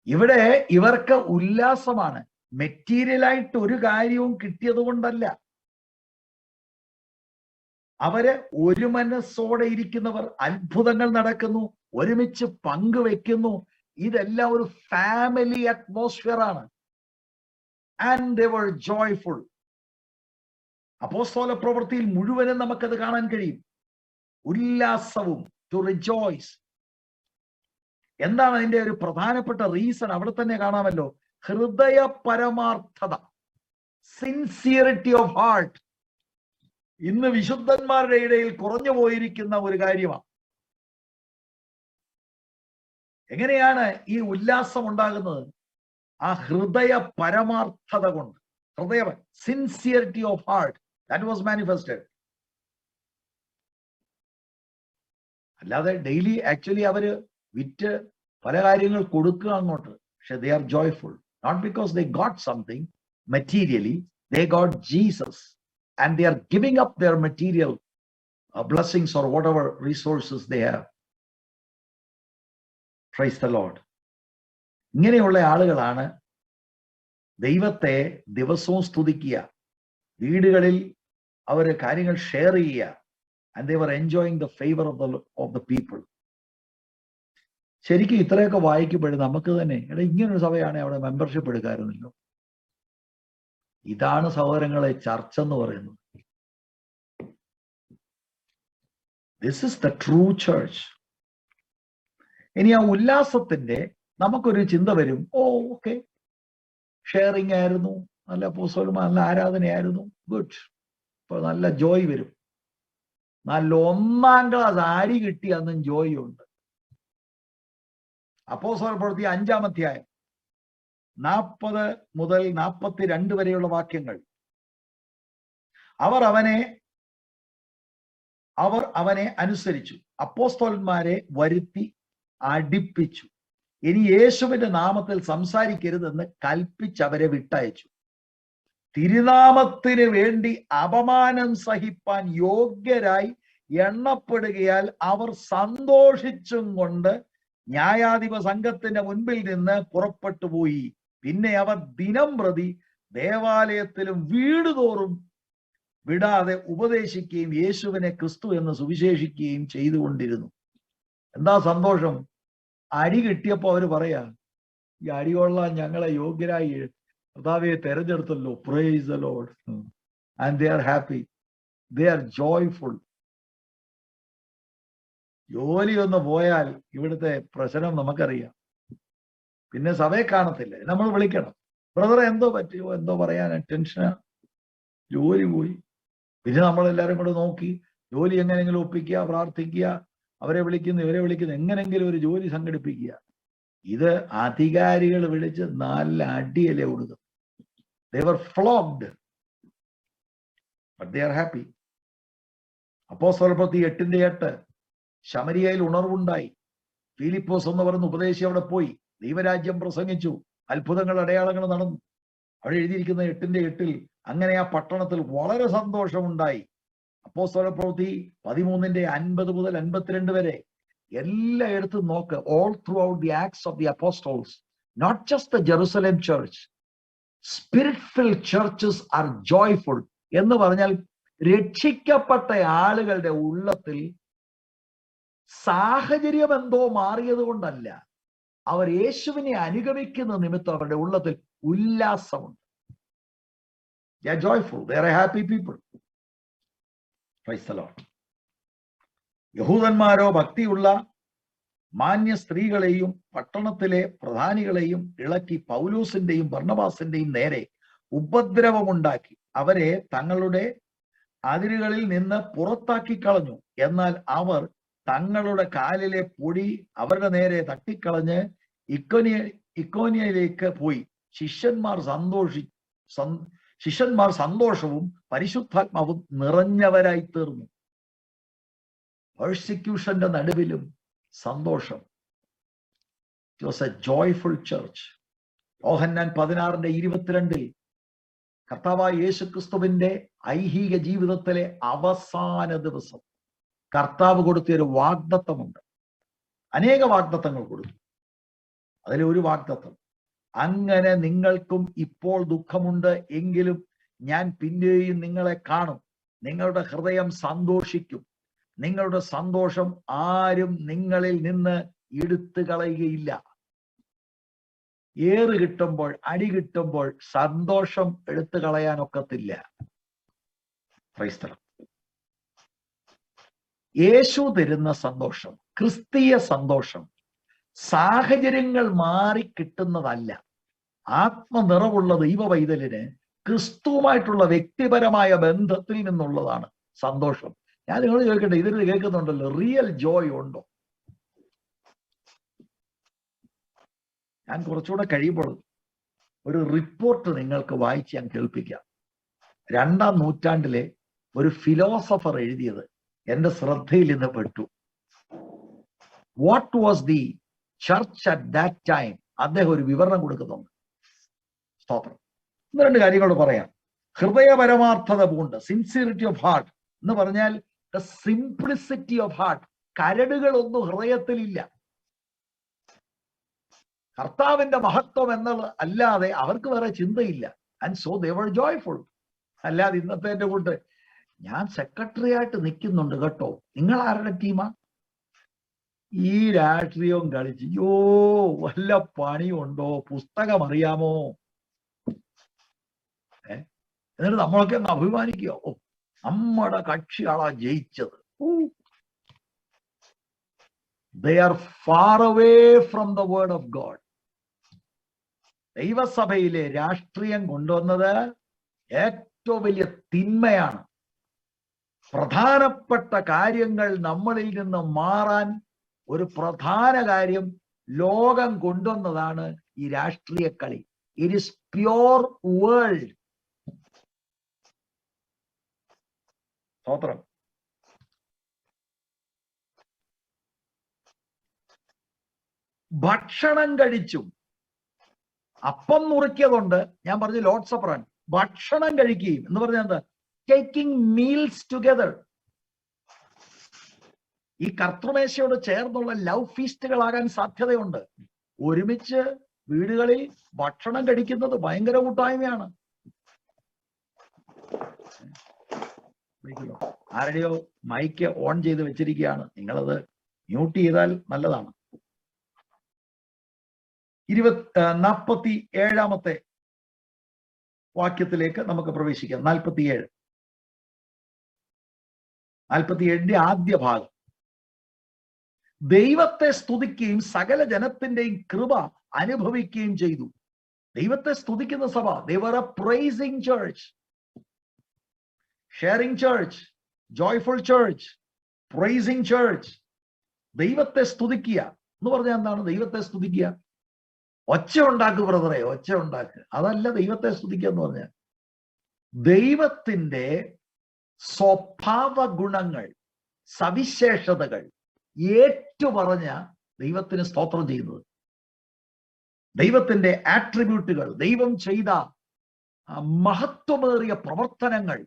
Speaker 1: ഇവിടെ ഇവർക്ക് ഉല്ലാസമാണ്, മെറ്റീരിയലായിട്ട് ഒരു കാര്യവും കിട്ടിയത് കൊണ്ടല്ല. അവര് ഒരു മനസ്സോടെ ഇരിക്കുന്നവർ, അത്ഭുതങ്ങൾ നടക്കുന്നു, ഒരുമിച്ച് പങ്കുവെക്കുന്നു. ഇതെല്ലാം ഒരു ഫാമിലി അറ്റ്മോസ്ഫിയർ ആണ്. And they were joyful. അപ്പോസ്തല പ്രവൃത്തിയിൽ മുഴുവനും നമുക്കത് കാണാൻ കഴിയും. ഉല്ലാസവും, ടു റിജോയ്സ്. എന്താണ് അതിന്റെ ഒരു പ്രധാനപ്പെട്ട റീസൺ? അവിടെ തന്നെ കാണാമല്ലോ, ഹൃദയ പരമാർത്ഥത, സിൻസിയറിറ്റി ഓഫ് ഹാർട്ട്. ഇന്ന് വിശുദ്ധന്മാരുടെ ഇടയിൽ കുറഞ്ഞു പോയിരിക്കുന്ന ഒരു കാര്യമാണ്. എങ്ങനെയാണ് ഈ ഉല്ലാസം ഉണ്ടാകുന്നത്? ആ ഹൃദയ പരമാർത്ഥത കൊണ്ട്. Sincerity of heart, that was manifested. അല്ലാതെ ഡെയിലി ആക്ച്വലി അവര് വിറ്റ് പല കാര്യങ്ങൾ കൊടുക്കുക അങ്ങോട്ട്. പക്ഷെ they are joyful, not because they got something materially, they got Jesus, and they are giving up their material blessings or whatever resources they have. Praise the Lord. ഇങ്ങനെയുള്ള ആളുകളാണ് ദൈവത്തെ ദിവസവും സ്തുതിക്കുക, വീടുകളിൽ അവര് കാര്യങ്ങൾ ഷെയർ ചെയ്യുക. and they were enjoying the favor of the people. ശരിക്കും ഇത്രയൊക്കെ വായിക്കുമ്പോഴും നമുക്ക് തന്നെ, ഇങ്ങനൊരു സഭയാണെങ്കിൽ അവിടെ മെമ്പർഷിപ്പ് എടുക്കാറുണ്ടല്ലോ. ഇതാണ് സഹോദരങ്ങളെ ചർച്ച എന്ന് പറയുന്നത്. This is the true church. ഇനി ആ ഉല്ലാസത്തിന്റെ നമുക്കൊരു ചിന്ത വരും, ഓക്കെ, ഷെയറിങ് ആയിരുന്നു, നല്ല അപ്പോസ്തലന്മാർ, നല്ല ആരാധനയായിരുന്നു, ഗുഡ്. ഇപ്പൊ നല്ല ജോയ് വരും. നല്ല 1ാം ക്ലാസ് ആരി കിട്ടി അന്നും ജോയ് ഉണ്ട്. അപ്പോസ്തല പ്രവൃത്തി 5-ാം അധ്യായം 40 മുതൽ 42 വരെയുള്ള വാക്യങ്ങൾ. അവർ അവനെ അനുസരിച്ചു, അപ്പോസ്തലന്മാരെ വരുത്തി അടിപ്പിച്ചു. ഇനി യേശുവിന്റെ നാമത്തിൽ സംസാരിക്കരുതെന്ന് കൽപ്പിച്ച് അവരെ വിട്ടയച്ചു. തിരുനാമത്തിന് വേണ്ടി അപമാനം സഹിപ്പാൻ യോഗ്യരായി എണ്ണപ്പെടുകയാൽ അവർ സന്തോഷിച്ചും കൊണ്ട് ന്യായാധിപ സംഘത്തിന്റെ മുൻപിൽ നിന്ന് പുറപ്പെട്ടു പോയി. പിന്നെ അവർ ദിനം പ്രതി ദേവാലയത്തിലും വീടുതോറും വിടാതെ ഉപദേശിക്കുകയും യേശുവിനെ ക്രിസ്തു എന്ന് സുവിശേഷിക്കുകയും ചെയ്തുകൊണ്ടിരുന്നു. എന്താ സന്തോഷം? അടി കിട്ടിയപ്പോ അവര് പറയാ, ഈ അടി കൊള്ളാൻ ഞങ്ങളെ യോഗ്യരായി കർത്താവെ തെരഞ്ഞെടുത്തല്ലോ. Praise the lord. And they are happy, they are joyful. ജോലി ഒന്ന് പോയാൽ ഇവിടുത്തെ പ്രശ്നം നമുക്കറിയാം. പിന്നെ സഭയെ കാണത്തില്ല. നമ്മൾ വിളിക്കണം, ബ്രദറെ എന്തോ പറ്റിയോ, എന്തോ പറയാൻ ടെൻഷനാ, ജോലി പോയി. പിന്നെ നമ്മളെല്ലാരും കൂടെ നോക്കി ജോലി എങ്ങനെയെങ്കിലും ഒപ്പിക്കുക, പ്രാർത്ഥിക്കുക, അവരെ വിളിക്കുന്നു ഇവരെ വിളിക്കുന്നു, എങ്ങനെങ്കിലും ഒരു ജോലി സംഘടിപ്പിക്കുക. ഇത് അധികാരികൾ വിളിച്ച് നല്ല അടിയല്ലേ കൊടുക്കും. They were flogged, but they are happy. അപ്പോസ്തലപ്രവൃത്തി 8:8 ശമരിയയിൽ ഉണർവുണ്ടായി. Philipose എന്ന് പറയുന്ന ഉപദേശി അവിടെ പോയി ദൈവരാജ്യം പ്രസംഗിച്ചു, അത്ഭുതങ്ങൾ അടയാളങ്ങൾ നടന്നു. അവിടെ എഴുതിയിരിക്കുന്ന 8:8 അങ്ങനെ ആ പട്ടണത്തിൽ വളരെ സന്തോഷമുണ്ടായി. അപ്പോസ്തലപ്രവൃത്തി 13:50 മുതൽ 52 വരെ എല്ലായിടത്തും നോക്ക്. All throughout the acts of the apostles, not just the Jerusalem church, spirit-filled churches are joyful എന്ന് പറഞ്ഞാൽ രക്ഷിക്കപ്പെട്ട ആളുകളുടെ ഉള്ളത്തിൽ സാഹചര്യം എന്തോ മാറിയത് കൊണ്ടല്ല, അവർ യേശുവിനെ അനുഗമിക്കുന്ന നിമിത്തം അവരുടെ ഉള്ളത്തിൽ ഉല്ലാസമുണ്ട്. They are joyful, they are a happy people. Praise the Lord. യഹൂദന്മാരോ ഭക്തിയുള്ള മാന്യ സ്ത്രീകളെയും പട്ടണത്തിലെ പ്രധാനികളെയും ഇളക്കി പൗലോസിന്റെയും ബർന്നബാസിന്റെയും നേരെ ഉപദ്രവമുണ്ടാക്കി അവരെ തങ്ങളുടെ അതിരുകളിൽ നിന്ന് പുറത്താക്കി കളഞ്ഞു. എന്നാൽ അവർ തങ്ങളുടെ കാലിലെ പൊടി അവരുടെ നേരെ തട്ടിക്കളഞ്ഞ് ഇക്കോനിയയിലേക്ക് പോയി. ശിഷ്യന്മാർ സന്തോഷവും പരിശുദ്ധാത്മാവും നിറഞ്ഞവരായി തീർന്നു. പെർസിക്യൂഷന്റെ നടുവിലും സന്തോഷം. It was a joyful church. യോഹന്നാൻ 16:22 കർത്താവായ യേശുക്രിസ്തുവിന്റെ ഐഹിക ജീവിതത്തിലെ അവസാന ദിവസം കർത്താവ് കൊടുത്തിയൊരു വാഗ്ദത്തമുണ്ട്. അനേക വാഗ്ദത്തങ്ങൾ കൊടുത്തു. അതിലെ ഒരു വാഗ്ദത്തം, അങ്ങനെ നിങ്ങൾക്കും ഇപ്പോൾ ദുഃഖമുണ്ട്, എങ്കിലും ഞാൻ പിന്നെയും നിങ്ങളെ കാണും, നിങ്ങളുടെ ഹൃദയം സന്തോഷിക്കും, നിങ്ങളുടെ സന്തോഷം ആരും നിങ്ങളിൽ നിന്ന് എടുത്തു കളയുകയില്ല. ഏറ് കിട്ടുമ്പോൾ, അടി കിട്ടുമ്പോൾ സന്തോഷം എടുത്തു കളയാനൊക്കത്തില്ല. ക്രൈസ്തവം യേശു തരുന്ന സന്തോഷം, ക്രിസ്തീയ സന്തോഷം സാഹചര്യങ്ങൾ മാറി കിട്ടുന്നതല്ല. ആത്മനിറവുള്ള ദൈവ പൈതലിന് ക്രിസ്തുവുമായിട്ടുള്ള വ്യക്തിപരമായ ബന്ധത്തിൽ നിന്നുള്ളതാണ് സന്തോഷം. ഞാൻ നിങ്ങൾ ചോദിക്കട്ടെ, ഇതിന് കേൾക്കുന്നുണ്ടല്ലോ, റിയൽ ജോയ് ഉണ്ടോ? ഞാൻ കുറച്ചുകൂടെ കഴിയുമ്പോൾ ഒരു റിപ്പോർട്ട് നിങ്ങൾക്ക് വായിച്ച് ഞാൻ കേൾപ്പിക്കാം. 2-ാം നൂറ്റാണ്ടിലെ ഒരു ഫിലോസഫർ എഴുതിയത് എന്റെ ശ്രദ്ധയിൽ നിന്ന് പെട്ടു. What was the church at that time? അദ്ദേഹം ഒരു വിവരണം കൊടുക്കുന്നുണ്ട്. സ്തോത്രം. 2 കാര്യങ്ങൾ പറയാം. ഹൃദയപരമാർത്ഥത പൂണ്ട്, സിൻസിയറിറ്റി ഓഫ് ഹാർട്ട് എന്ന് പറഞ്ഞാൽ ദ സിംപ്ലിസിറ്റി ഓഫ് ഹാർട്ട്. കരടുകളൊന്നും ഹൃദയത്തിലില്ല. കർത്താവിന്റെ മഹത്വം എന്നത് അല്ലാതെ അവർക്ക് വേറെ ചിന്തയില്ല. And so they were joyful. അല്ലാതെ ഇന്നത്തെ എന്റെ കൂട്ട് ഞാൻ സെക്രട്ടറി ആയിട്ട് നിൽക്കുന്നുണ്ട് കേട്ടോ, നിങ്ങൾ ആരുടെ ടീമാ? ഈ രാഷ്ട്രീയവും കളിച്ച് വല്ല പണിയുണ്ടോ? പുസ്തകം അറിയാമോ? എന്നിട്ട് നമ്മളൊക്കെ ഒന്ന് അഭിമാനിക്കുക, നമ്മുടെ കക്ഷിയാളാ ജയിച്ചത്. They are far away from the word of God. ദൈവസഭയിലെ രാഷ്ട്രീയം കൊണ്ടുവന്നത് ഏറ്റവും വലിയ തിന്മയാണ്. പ്രധാനപ്പെട്ട കാര്യങ്ങൾ നമ്മളിൽ നിന്ന് മാറാൻ ഒരു പ്രധാന കാര്യം ലോകം കൊണ്ടുവന്നതാണ് ഈ രാഷ്ട്രീയ കളി. It is pure world. സ്തോത്രം. ഭക്ഷണം കഴിച്ചും അപ്പം മുറിക്കതുണ്ട്. ഞാൻ പറഞ്ഞു ലോർഡ് സപ്പറാണ്. ഭക്ഷണം കഴിക്കുകയും എന്ന് പറഞ്ഞാൽ എന്താ? Taking meals together. ഈ കർത്തൃമേശയോട് ചേർന്നുള്ള ലവ് ഫീസ്റ്റുകളാകാൻ സാധ്യതയുണ്ട്. ഒരുമിച്ച് വീടുകളിൽ ഭക്ഷണം കഴിക്കുന്നത് ഭയങ്കര കൂട്ടായ്മയാണ്. ആരുടെയോ മൈക്ക് ഓൺ ചെയ്ത് വെച്ചിരിക്കുകയാണ്, നിങ്ങളത് മ്യൂട്ട് ചെയ്താൽ നല്ലതാണ്. 47 വാക്യത്തിലേക്ക് നമുക്ക് പ്രവേശിക്കാം. 47 ആദ്യ ഭാഗം. ദൈവത്തെ സ്തുതിക്കുകയും സകല ജനത്തിന്റെയും കൃപ അനുഭവിക്കുകയും ചെയ്തു. ദൈവത്തെ സ്തുതിക്കുന്ന സഭ. They were a praising church, sharing church, joyful church, praising church. ദൈവത്തെ സ്തുതിക്കുക എന്ന് പറഞ്ഞാൽ എന്താണ്? ദൈവത്തെ സ്തുതിക്കുക, ഒച്ച ഉണ്ടാക്കുക ബ്രദറെ, ഒച്ച ഉണ്ടാക്കുക. അതല്ല ദൈവത്തെ സ്തുതിക്കുക എന്ന് പറഞ്ഞാൽ. ദൈവത്തിന്റെ സ്വഭാവ ഗുണങ്ങൾ, സവിശേഷതകൾ ഏറ്റുപറഞ്ഞ ദൈവത്തിന് സ്തോത്രം ചെയ്യുന്നത്, ദൈവത്തിന്റെ ആട്രിബ്യൂട്ടുകൾ, ദൈവം ചെയ്ത മഹത്വമേറിയ പ്രവർത്തനങ്ങൾ,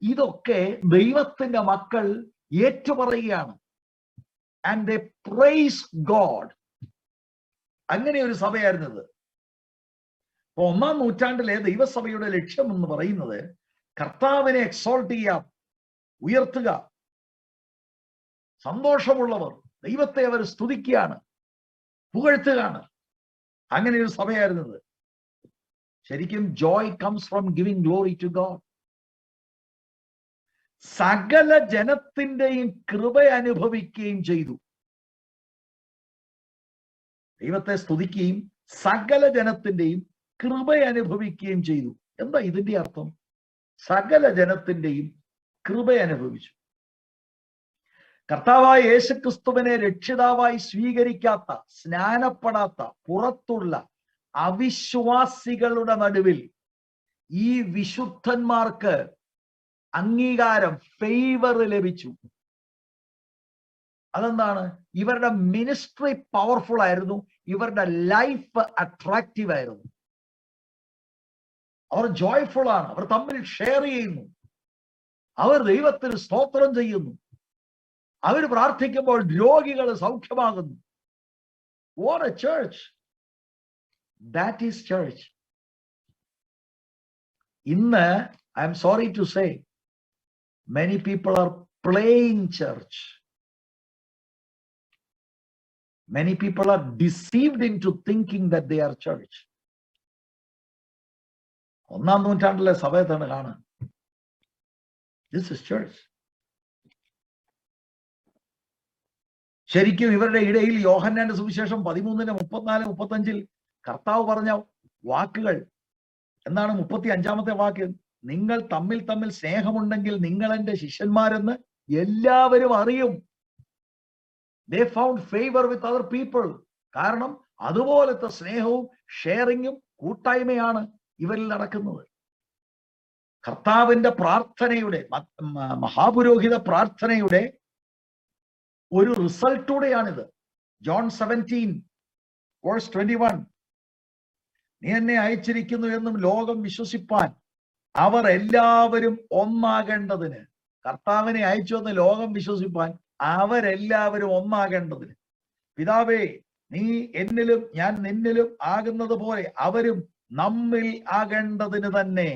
Speaker 1: ഇതൊക്കെ ദൈവത്തിന്റെ മക്കൾ ഏറ്റുപറയുകയാണ്. And they praise God. അങ്ങനെ ഒരു സഭയായിരുന്നത്. അപ്പൊ 1-ാം നൂറ്റാണ്ടിലെ ദൈവസഭയുടെ ലക്ഷ്യം എന്ന് പറയുന്നത് കർത്താവിനെ എക്സോൾട്ട് ചെയ്യാം, ഉയർത്തുക. സന്തോഷമുള്ളവർ ദൈവത്തെ അവർ സ്തുതിക്കുകയാണ്, പുകഴ്ത്തുകയാണ്. അങ്ങനെ ഒരു സഭയായിരുന്നത്. ശരിക്കും joy comes from giving glory to God. സകല ജനത്തിന്റെയും കൃപ അനുഭവിക്കുകയും ചെയ്തു. ദൈവത്തെ സ്തുതിക്കുകയും സകല ജനത്തിന്റെയും കൃപ അനുഭവിക്കുകയും ചെയ്തു. എന്താ ഇതിന്റെ അർത്ഥം? സകല ജനത്തിന്റെയും കൃപ അനുഭവിച്ചു. കർത്താവായ യേശുക്രിസ്തുവിനെ രക്ഷിതാവായി സ്വീകരിക്കാത്ത, സ്നാനപ്പെടാത്ത, പുറത്തുള്ള അവിശ്വാസികളുടെ നടുവിൽ ഈ വിശുദ്ധന്മാർക്ക് അംഗീകാരം, ഫേവർ ലഭിച്ചു. അതെന്താണ്? ഇവരുടെ മിനിസ്ട്രി പവർഫുൾ ആയിരുന്നു, ഇവരുടെ ലൈഫ് അട്രാക്റ്റീവ് ആയിരുന്നു. അവർ ജോയ്ഫുൾ ആണ്, അവർ തമ്മിൽ ഷെയർ ചെയ്യുന്നു, അവർ ദൈവത്തിന് സ്തോത്രം ചെയ്യുന്നു, അവർ പ്രാർത്ഥിക്കുമ്പോൾ രോഗികൾ സൗഖ്യമാകുന്നു. What a church! That is church. ഇന്ന് I am sorry to say, many people are playing church. Many people are deceived into thinking that they are church. 1-ാം നൂറ്റാണ്ടിലെ സഭയത്താണ് കാണുക. This is church. ശരിക്കും ഇവരുടെ ഇടയിൽ യോഹന്നാന്റെ സുവിശേഷം 13:34-35 കർത്താവ് പറഞ്ഞ വാക്കുകൾ എന്താണ്? 35-ാമത്തെ വാക്ക്, നിങ്ങൾ തമ്മിൽ തമ്മിൽ സ്നേഹമുണ്ടെങ്കിൽ നിങ്ങൾ എൻ്റെ ശിഷ്യന്മാരെന്ന് എല്ലാവരും അറിയും. They found favor with other people. കാരണം അതുപോലത്തെ സ്നേഹവും ഷെയറിങ്ങും കൂട്ടായ്മയാണ് ഇവരിൽ നടക്കുന്നത്. കർത്താവിന്റെ പ്രാർത്ഥനയുടെ, മഹാപുരോഹിത പ്രാർത്ഥനയുടെ ഒരു റിസൾട്ടൂടെയാണിത്. ജോൺ 17:21, നീ എന്നെ അയച്ചിരിക്കുന്നു എന്നും ലോകം വിശ്വസിപ്പാൻ അവർ എല്ലാവരും ഒന്നാകേണ്ടതിന്. കർത്താവിനെ അയച്ചു എന്ന് ലോകം വിശ്വസിപ്പാൻ അവരെല്ലാവരും ഒന്നാകേണ്ടതിന്. പിതാവേ, നീ എന്നിലും ഞാൻ നിന്നിലും ആകുന്നത് പോലെ അവരും നമ്മിൽ ആകേണ്ടതിന് തന്നെ.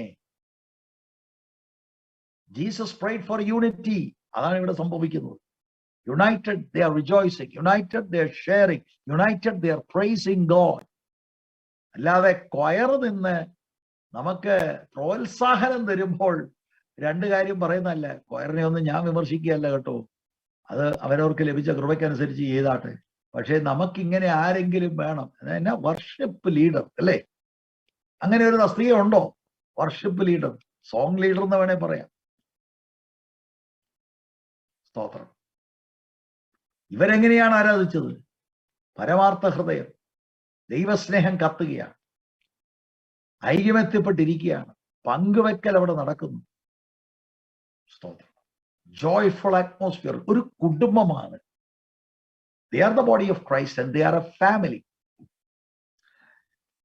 Speaker 1: Jesus prayed for unity. അതാണ് ഇവിടെ സംഭവിക്കുന്നത്. United, they are rejoicing. United, they are sharing. United, they are praising God. അല്ലാതെ കൊയർ നിന്ന് നമുക്ക് പ്രോത്സാഹനം തരുമ്പോൾ രണ്ട് കാര്യം പറയുന്നതല്ല. കൊയറിനെ ഒന്നും ഞാൻ വിമർശിക്കുകയല്ല കേട്ടോ, അത് അവരവർക്ക് ലഭിച്ച കൃപയ്ക്കനുസരിച്ച് ചെയ്താട്ടെ. പക്ഷെ നമുക്കിങ്ങനെ ആരെങ്കിലും വേണം. എന്നാ വർഷിപ്പ് ലീഡർ അല്ലേ? അങ്ങനെ ഒരു തസ്തിക ഉണ്ടോ? വർഷിപ്പ് ലീഡർ, സോങ് ലീഡർ എന്ന് വേണേ പറയാം. സ്തോത്രം. ഇവരെങ്ങനെയാണ് ആരാധിച്ചത്? പരമാർത്ഥ ഹൃദയം, ദൈവസ്നേഹം കത്തുകയാണ്, ഐക്യമെത്തിപ്പെട്ടിരിക്കുകയാണ്, പങ്കുവെക്കൽ അവിടെ നടക്കുന്നു. സ്തോത്രം. ജോയ്ഫുൾ അറ്റ്മോസ്ഫിയർ, ഒരു കുടുംബമാണ്. They are the body of Christ and they are a family.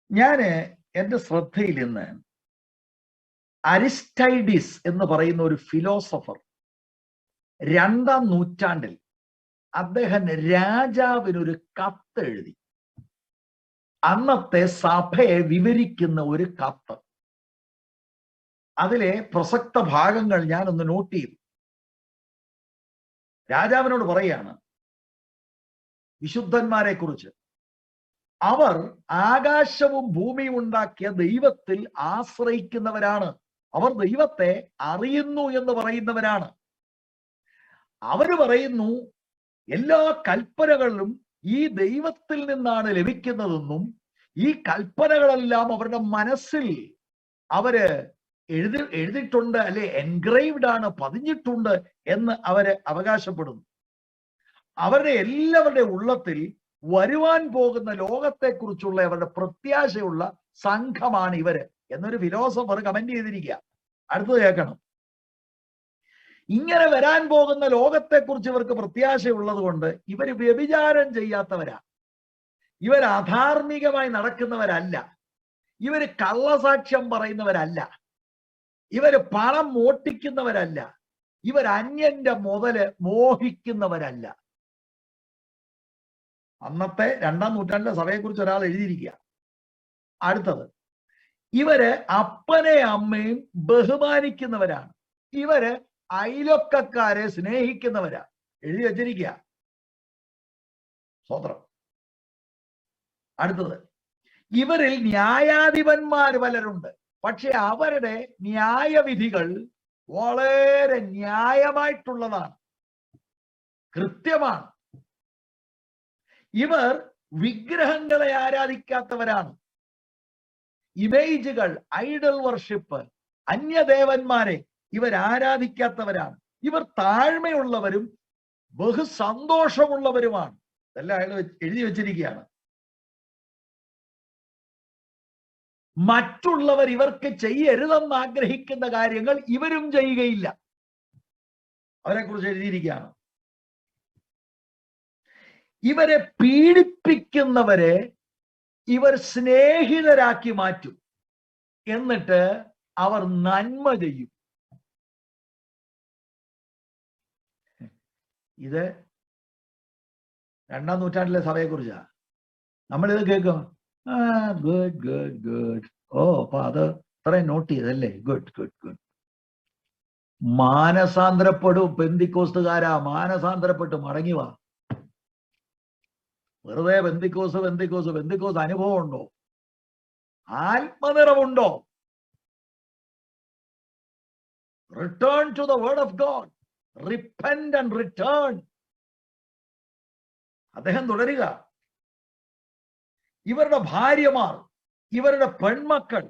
Speaker 1: ഞാന് എൻ്റെ ശ്രദ്ധയിൽ ഇന്ന് അരിസ്റ്റൈഡിസ് എന്ന് പറയുന്ന ഒരു ഫിലോസഫർ 2-ാം നൂറ്റാണ്ടിൽ അദ്ദേഹം രാജാവിനൊരു കത്ത് എഴുതി. അന്നത്തെ സഭയെ വിവരിക്കുന്ന ഒരു കത്ത്. അതിലെ പ്രസക്ത ഭാഗങ്ങൾ ഞാനൊന്ന് നോട്ട് ചെയ്തു. രാജാവിനോട് പറയാണ് വിശുദ്ധന്മാരെ കുറിച്ച്, അവർ ആകാശവും ഭൂമിയും ഉണ്ടാക്കിയ ദൈവത്തിൽ ആശ്രയിക്കുന്നവരാണ്. അവർ ദൈവത്തെ അറിയുന്നു എന്ന് പറയുന്നവരാണ്. അവര് പറയുന്നു എല്ലാ കൽപ്പനകളിലും ഈ ദൈവത്തിൽ നിന്നാണ് ലഭിക്കുന്നതെന്നും ഈ കൽപ്പനകളെല്ലാം അവരുടെ മനസ്സിൽ അവര് എഴുതിയിട്ടുണ്ട്, അല്ലെ എൻഗ്രൈവ്ഡ് ആണ്, പതിഞ്ഞിട്ടുണ്ട് എന്ന് അവര് അവകാശപ്പെടുന്നു. അവരുടെ എല്ലാവരുടെ ഉള്ളത്തിൽ വരുവാൻ പോകുന്ന ലോകത്തെക്കുറിച്ചുള്ള അവരുടെ പ്രത്യാശയുള്ള സംഘമാണ് ഇവര് എന്നൊരു ഫിലോസഫർ കമന്റ് ചെയ്തിരിക്കുക. അടുത്തത് കേൾക്കണം. ഇങ്ങനെ വരാൻ പോകുന്ന ലോകത്തെക്കുറിച്ച് ഇവർക്ക് പ്രത്യാശയുള്ളത് കൊണ്ട് ഇവർ വ്യഭിചാരം ചെയ്യാത്തവരാ, ഇവർ അധാർമികമായി നടക്കുന്നവരല്ല, ഇവര് കള്ളസാക്ഷ്യം പറയുന്നവരല്ല, ഇവര് പണം മോഷ്ടിക്കുന്നവരല്ല, ഇവർ അന്യന്റെ മുതല് മോഹിക്കുന്നവരല്ല. അന്നത്തെ 2-ാം നൂറ്റാണ്ടിലെ സഭയെക്കുറിച്ച് ഒരാൾ എഴുതിയിരിക്കുക. അടുത്തത്, ഇവര് അപ്പനെ അമ്മയും ബഹുമാനിക്കുന്നവരാണ്, ഇവര് അയലൊക്കക്കാരെ സ്നേഹിക്കുന്നവരാ. എഴുതി വച്ചിരിക്കുക. സ്വതന്ത്രം. അടുത്തത്, ഇവരിൽ ന്യായാധിപന്മാർ പലരുണ്ട്, പക്ഷെ അവരുടെ ന്യായവിധികൾ വളരെ ന്യായമായിട്ടുള്ളതാണ്, കൃത്യമാണ്. ഇവർ വിഗ്രഹങ്ങളെ ആരാധിക്കാത്തവരാണ്. ഇമേജുകൾ, ഐഡൽ വർഷിപ്പ്, അന്യദേവന്മാരെ ഇവർ ആരാധിക്കാത്തവരാണ്. ഇവർ താഴ്മയുള്ളവരും ബഹുസന്തോഷമുള്ളവരുമാണ്. ഇതെല്ലാം അയാൾ എഴുതി വച്ചിരിക്കുകയാണ്. മറ്റുള്ളവർ ഇവർക്ക് ചെയ്യരുതെന്ന് ആഗ്രഹിക്കുന്ന കാര്യങ്ങൾ ഇവരും ചെയ്യുകയില്ല. അവരെ കുറിച്ച് എഴുതിയിരിക്കുകയാണ്. ഇവരെ പീഡിപ്പിക്കുന്നവരെ ഇവർ സ്നേഹിതരാക്കി മാറ്റും, എന്നിട്ട് അവർ നന്മ ചെയ്യും. ഇത് 2-ാം നൂറ്റാണ്ടിലെ സഭയെ കുറിച്ചാ നമ്മളിത് കേൾക്കും. Good good good. ഓ, അപ്പൊ അത് ഇത്രയും നോട്ട് ചെയ്തല്ലേ? Good good good. മാനസാന്തരപ്പെടും പെന്തിക്കോസ്തുകാരാ, മാനസാന്തരപ്പെട്ട് മടങ്ങി വാ. വെറുതെ ബന്ധിക്കോസ് അനുഭവം ഉണ്ടോ? ആത്മനിറവുണ്ടോ? Return to the word of God, repent and return. അദ്ദേഹം തുടരുക. ഇവരുടെ ഭാര്യമാർ, ഇവരുടെ പെൺമക്കൾ,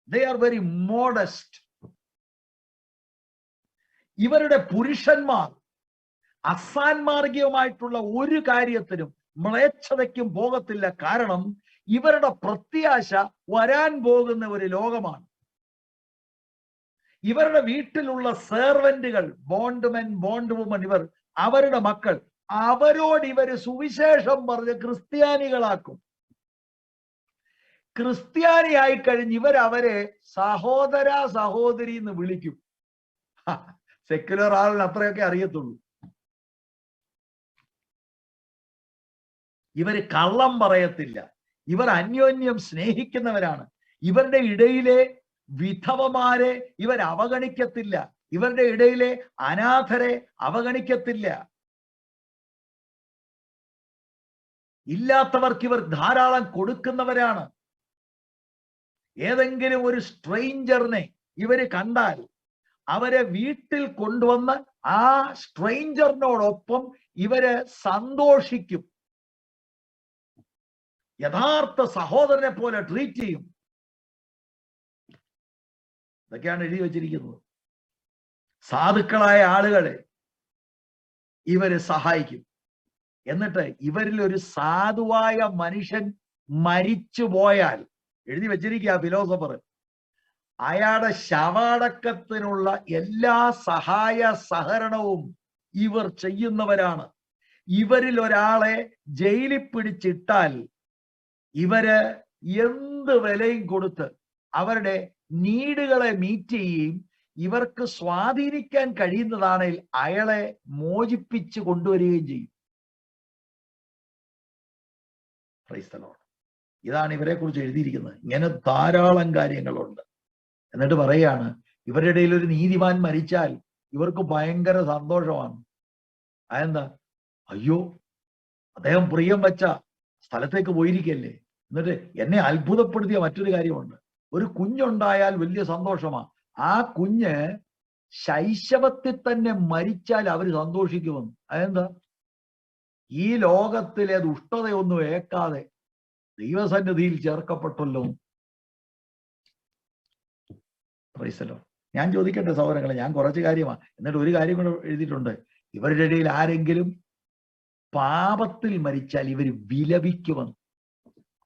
Speaker 1: they are very modest. ഇവരുടെ പുരുഷന്മാർ അസാൻമാർഗികമായിട്ടുള്ള ഒരു കാര്യത്തിനും മ്ലേച്ഛതയ്ക്കും പോകത്തില്ല. കാരണം ഇവരുടെ പ്രത്യാശ വരാൻ പോകുന്ന ഒരു ലോകമാണ്. ഇവരുടെ വീട്ടിലുള്ള സെർവന്റുകൾ, ബോണ്ട്മെൻ, ബോണ്ട് വുമൻ, ഇവർ അവരുടെ മക്കൾ, അവരോട് ഇവര് സുവിശേഷം പറഞ്ഞ് ക്രിസ്ത്യാനികളാക്കും. ക്രിസ്ത്യാനിയായി കഴിഞ്ഞ് ഇവരവരെ സഹോദര സഹോദരി എന്ന് വിളിക്കും. സെക്യുലർ ആളിന് അത്രയൊക്കെ അറിയത്തുള്ളൂ. ഇവര് കള്ളം പറയത്തില്ല, ഇവർ അന്യോന്യം സ്നേഹിക്കുന്നവരാണ്. ഇവരുടെ ഇടയിലെ വിധവമാരെ ഇവർ അവഗണിക്കത്തില്ല, ഇവരുടെ ഇടയിലെ അനാഥരെ അവഗണിക്കത്തില്ല. ഇല്ലാത്തവർക്ക് ഇവർ ധാരാളം കൊടുക്കുന്നവരാണ്. ഏതെങ്കിലും ഒരു സ്ട്രെയിഞ്ചറിനെ ഇവര് കണ്ടാൽ അവരെ വീട്ടിൽ കൊണ്ടുവന്ന് ആ സ്ട്രെയിഞ്ചറിനോടൊപ്പം ഇവര് സന്തോഷിക്കും. യഥാർത്ഥ സഹോദരനെ പോലെ ട്രീറ്റ് ചെയ്യും. ഇതൊക്കെയാണ് എഴുതി വച്ചിരിക്കുന്നത്. സാധുക്കളായ ആളുകളെ ഇവര് സഹായിക്കും. എന്നിട്ട് ഇവരിൽ ഒരു സാധുവായ മനുഷ്യൻ മരിച്ചു പോയാൽ, എഴുതി വച്ചിരിക്കുക ഫിലോസഫർ, അയാളുടെ ശവാടക്കത്തിനുള്ള എല്ലാ സഹായ സഹകരണവും ഇവർ ചെയ്യുന്നവരാണ്. ഇവരിൽ ഒരാളെ ജയിലിൽ പിടിച്ചിട്ടാൽ ഇവര് എന്ത് വിലയും കൊടുത്ത് അവരുടെ നീഡുകളെ മീറ്റ് ചെയ്യുകയും ഇവർക്ക് സ്വാധീനിക്കാൻ കഴിയുന്നതാണെങ്കിൽ അയാളെ മോചിപ്പിച്ച് കൊണ്ടുവരികയും ചെയ്യും. Price the Lord. ഇതാണ് ഇവരെ കുറിച്ച് എഴുതിയിരിക്കുന്നത്. ഇങ്ങനെ ധാരാളം കാര്യങ്ങളുണ്ട്. എന്നിട്ട് പറയാണ്, ഇവരുടെ ഇടയിൽ ഒരു നീതിമാൻ മരിച്ചാൽ ഇവർക്ക് ഭയങ്കര സന്തോഷമാണ്. അതെന്താ? അയ്യോ, അദ്ദേഹം പ്രിയം വെച്ച സ്ഥലത്തേക്ക് പോയിരിക്കല്ലേ. എന്നിട്ട് എന്നെ അത്ഭുതപ്പെടുത്തിയ മറ്റൊരു കാര്യമുണ്ട്. ഒരു കുഞ്ഞുണ്ടായാൽ വലിയ സന്തോഷമാണ്. ആ കുഞ്ഞ് ശൈശവത്തിൽ തന്നെ മരിച്ചാൽ അവർ സന്തോഷിക്കുമെന്ന്. അതെന്താ? ഈ ലോകത്തിലെ ദുഷ്ടതയൊന്നും ഏക്കാതെ ദൈവസന്നിധിയിൽ ചേർക്കപ്പെട്ടല്ലോ. Price the Lord. ഞാൻ ചോദിക്കട്ടെ സഹോദരങ്ങളെ, ഞാൻ കുറച്ച് കാര്യമാണ്. എന്നിട്ട് ഒരു കാര്യം കൂടെ എഴുതിയിട്ടുണ്ട്. ഇവരുടെ ഇടയിൽ ആരെങ്കിലും പാപത്തിൽ മരിച്ചാൽ ഇവർ വിലപിക്കുമെന്ന്.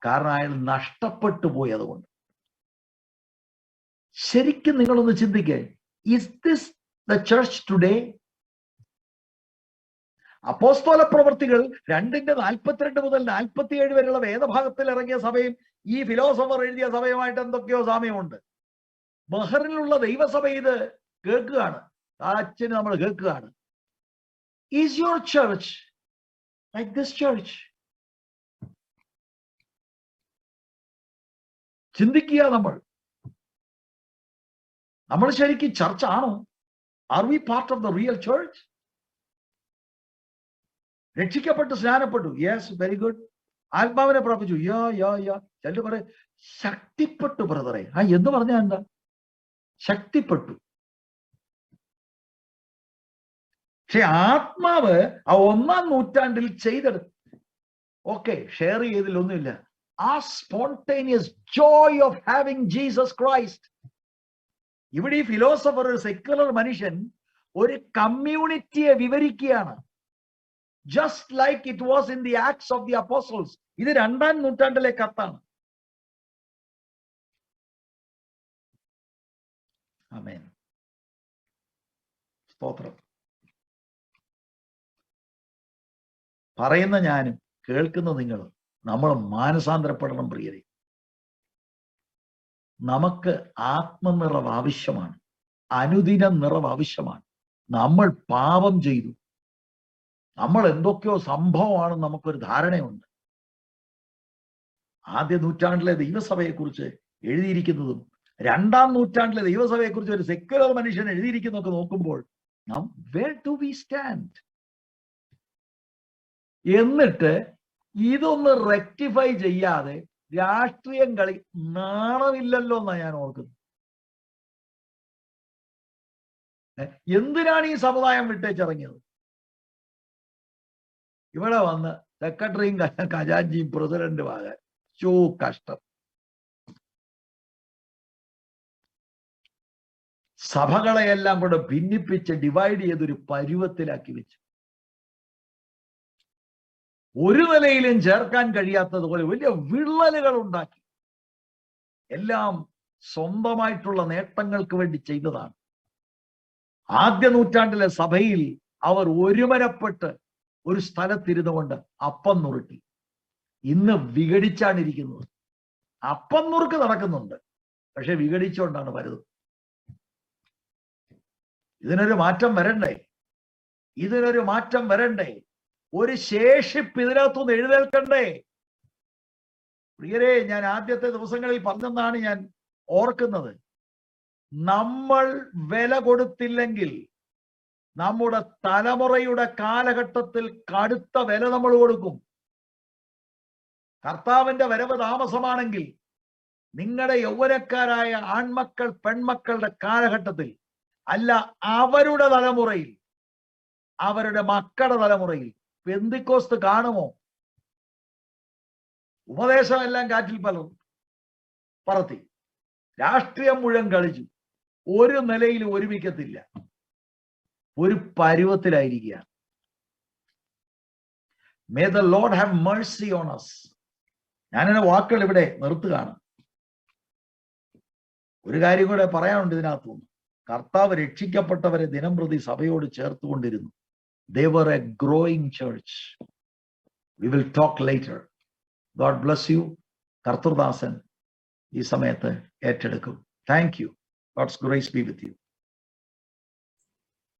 Speaker 1: കാരണം അയാൾ നഷ്ടപ്പെട്ടു പോയി. അതുകൊണ്ട് ശരിക്കും നിങ്ങളൊന്ന് ചിന്തിക്കേ, is this the church today? അപ്പോസ്തല പ്രവൃത്തികൾ 2:42 മുതൽ 47 വരെയുള്ള വേദഭാഗത്തിൽ ഇറങ്ങിയ സഭയും ഈ ഫിലോസഫർ എഴുതിയ സഭയുമായിട്ട് എന്തൊക്കെയോ സാമ്യമുണ്ട്. ബഹറിലുള്ള ദൈവസഭ ഇത് കേൾക്കുകയാണ്, അച്ഛന് നമ്മൾ കേൾക്കുകയാണ്. Is your church like this church? ചിന്തിക്കുക. നമ്മൾ ശരിക്കും ചർച്ച് ആണോ? Are we part of the real church? രക്ഷിക്കപ്പെട്ടു, സ്നാനപ്പെട്ടു, യെസ്, വെരി ഗുഡ്. ആത്മാവിനെ പ്രാപിച്ചു, യാ. ചിലർ പറയും ശക്തിപ്പെട്ടു ബ്രദറെ. എന്ന് പറഞ്ഞാൽ എന്താ? ശക്തിപ്പെട്ടു. പക്ഷെ ആത്മാവ് ആ 1-ാം നൂറ്റാണ്ടിൽ ചെയ്തെടുത്തു. ഓക്കെ, ഷെയർ ചെയ്തതിലൊന്നുമില്ല. ആ spontaneous joy of having Jesus Christ. ഇവിടെ ഈ ഫിലോസഫർ, ഒരു സെക്യുലർ മനുഷ്യൻ, ഒരു കമ്മ്യൂണിറ്റിയെ വിവരിക്കുകയാണ്. Just like it was in the acts of the Apostles. ഇത് 2-ാം നൂറ്റാണ്ടിലെ കത്താണ്. ആമേൻ. സ്തോത്രം. പറയുന്ന ഞാനും കേൾക്കുന്ന നിങ്ങളും നമ്മൾ മാനസാന്തരപ്പെടണം പ്രിയരെ. നമുക്ക് ആത്മനിറവ് ആവശ്യമാണ്, അനുദിന നിറവ് ആവശ്യമാണ്. നമ്മൾ പാപം ചെയ്തു, നമ്മൾ എന്തൊക്കെയോ സംഭവമാണെന്ന് നമുക്കൊരു ധാരണയുണ്ട്. ആദ്യ നൂറ്റാണ്ടിലെ ദൈവസഭയെക്കുറിച്ച് എഴുതിയിരിക്കുന്നതും 2-ാം നൂറ്റാണ്ടിലെ ദൈവസഭയെക്കുറിച്ച് ഒരു സെക്യുലർ മനുഷ്യൻ എഴുതിയിരിക്കുന്നതൊക്കെ നോക്കുമ്പോൾ നാം where do we stand? എന്നിട്ട് ഇതൊന്ന് റെക്ടിഫൈ ചെയ്യാതെ രാഷ്ട്രീയം കളി നാണമില്ലല്ലോ എന്നാ ഞാൻ ഓർക്കുന്നത്. എന്തിനാണ് ഈ സമുദായം വിട്ടേച്ചിറങ്ങിയത്? ഇവിടെ വന്ന് സെക്രട്ടറിയും ഖജാൻജിയും പ്രസിഡന്റും ആകാൻ കഷ്ടം. സഭകളെയെല്ലാം കൂടെ ഭിന്നിപ്പിച്ച് ഡിവൈഡ് ചെയ്തൊരു പരുവത്തിലാക്കി വെച്ചു. ഒരു നിലയിലും ചേർക്കാൻ കഴിയാത്തതുപോലെ വലിയ വിള്ളലുകൾ ഉണ്ടാക്കി. എല്ലാം സ്വന്തമായിട്ടുള്ള നേട്ടങ്ങൾക്ക് വേണ്ടി ചെയ്തതാണ്. ആദ്യ നൂറ്റാണ്ടിലെ സഭയിൽ അവർ ഒരുമനപ്പെട്ട് ഒരു സ്ഥലത്തിരുന്നുകൊണ്ട് അപ്പം നുറുക്കി. ഇന്ന് വിഘടിച്ചാണ് ഇരിക്കുന്നത്. അപ്പം നുറുക്ക് നടക്കുന്നുണ്ട്, പക്ഷെ വിഘടിച്ചുകൊണ്ടാണ് വരുന്നത്. ഇതിനൊരു മാറ്റം വരണ്ടേ? ഒരു ശേഷിപ്പ് ഇതിനകത്തുനിന്ന് എഴുന്നേൽക്കണ്ടേ? പ്രിയരെ, ഞാൻ ആദ്യത്തെ ദിവസങ്ങളിൽ പറഞ്ഞെന്നാണ് ഞാൻ ഓർക്കുന്നത്. നമ്മൾ വില കൊടുത്തില്ലെങ്കിൽ നമ്മുടെ തലമുറയുടെ കാലഘട്ടത്തിൽ കടുത്ത വില നമ്മൾ കൊടുക്കും. കർത്താവിന്റെ വരവ് താമസമാണെങ്കിൽ നിങ്ങളുടെ യൗവനക്കാരായ ആൺമക്കൾ പെൺമക്കളുടെ കാലഘട്ടത്തിൽ അല്ല, അവരുടെ തലമുറയിൽ, അവരുടെ മക്കളുടെ തലമുറയിൽ പെന്തിക്കോസ്ത് കാണുമോ? ഉപദേശമെല്ലാം കാറ്റിൽ പറത്തി, രാഷ്ട്രീയം മുഴുവൻ കളിച്ചു, ഒരു നിലയിൽ ഒരുമിക്കത്തില്ല, ഒരു പരുവത്തിലായിരിക്കുകയാണ്. May the Lord have mercy on us. ഞാൻ എന്റെ വാക്കുകൾ ഇവിടെ നിർത്തുകയാണ്. ഒരു കാര്യം കൂടെ പറയാനുണ്ട് ഇതിനകത്തുനിന്ന്. കർത്താവ് രക്ഷിക്കപ്പെട്ടവരെ ദിനംപ്രതി സഭയോട് ചേർത്തുകൊണ്ടിരുന്നു. They were a growing church. We will talk later. God bless you. കർത്തൃദാസൻ ഈ സമയത്ത് ഏറ്റെടുക്കും. Thank you. God's grace be with you.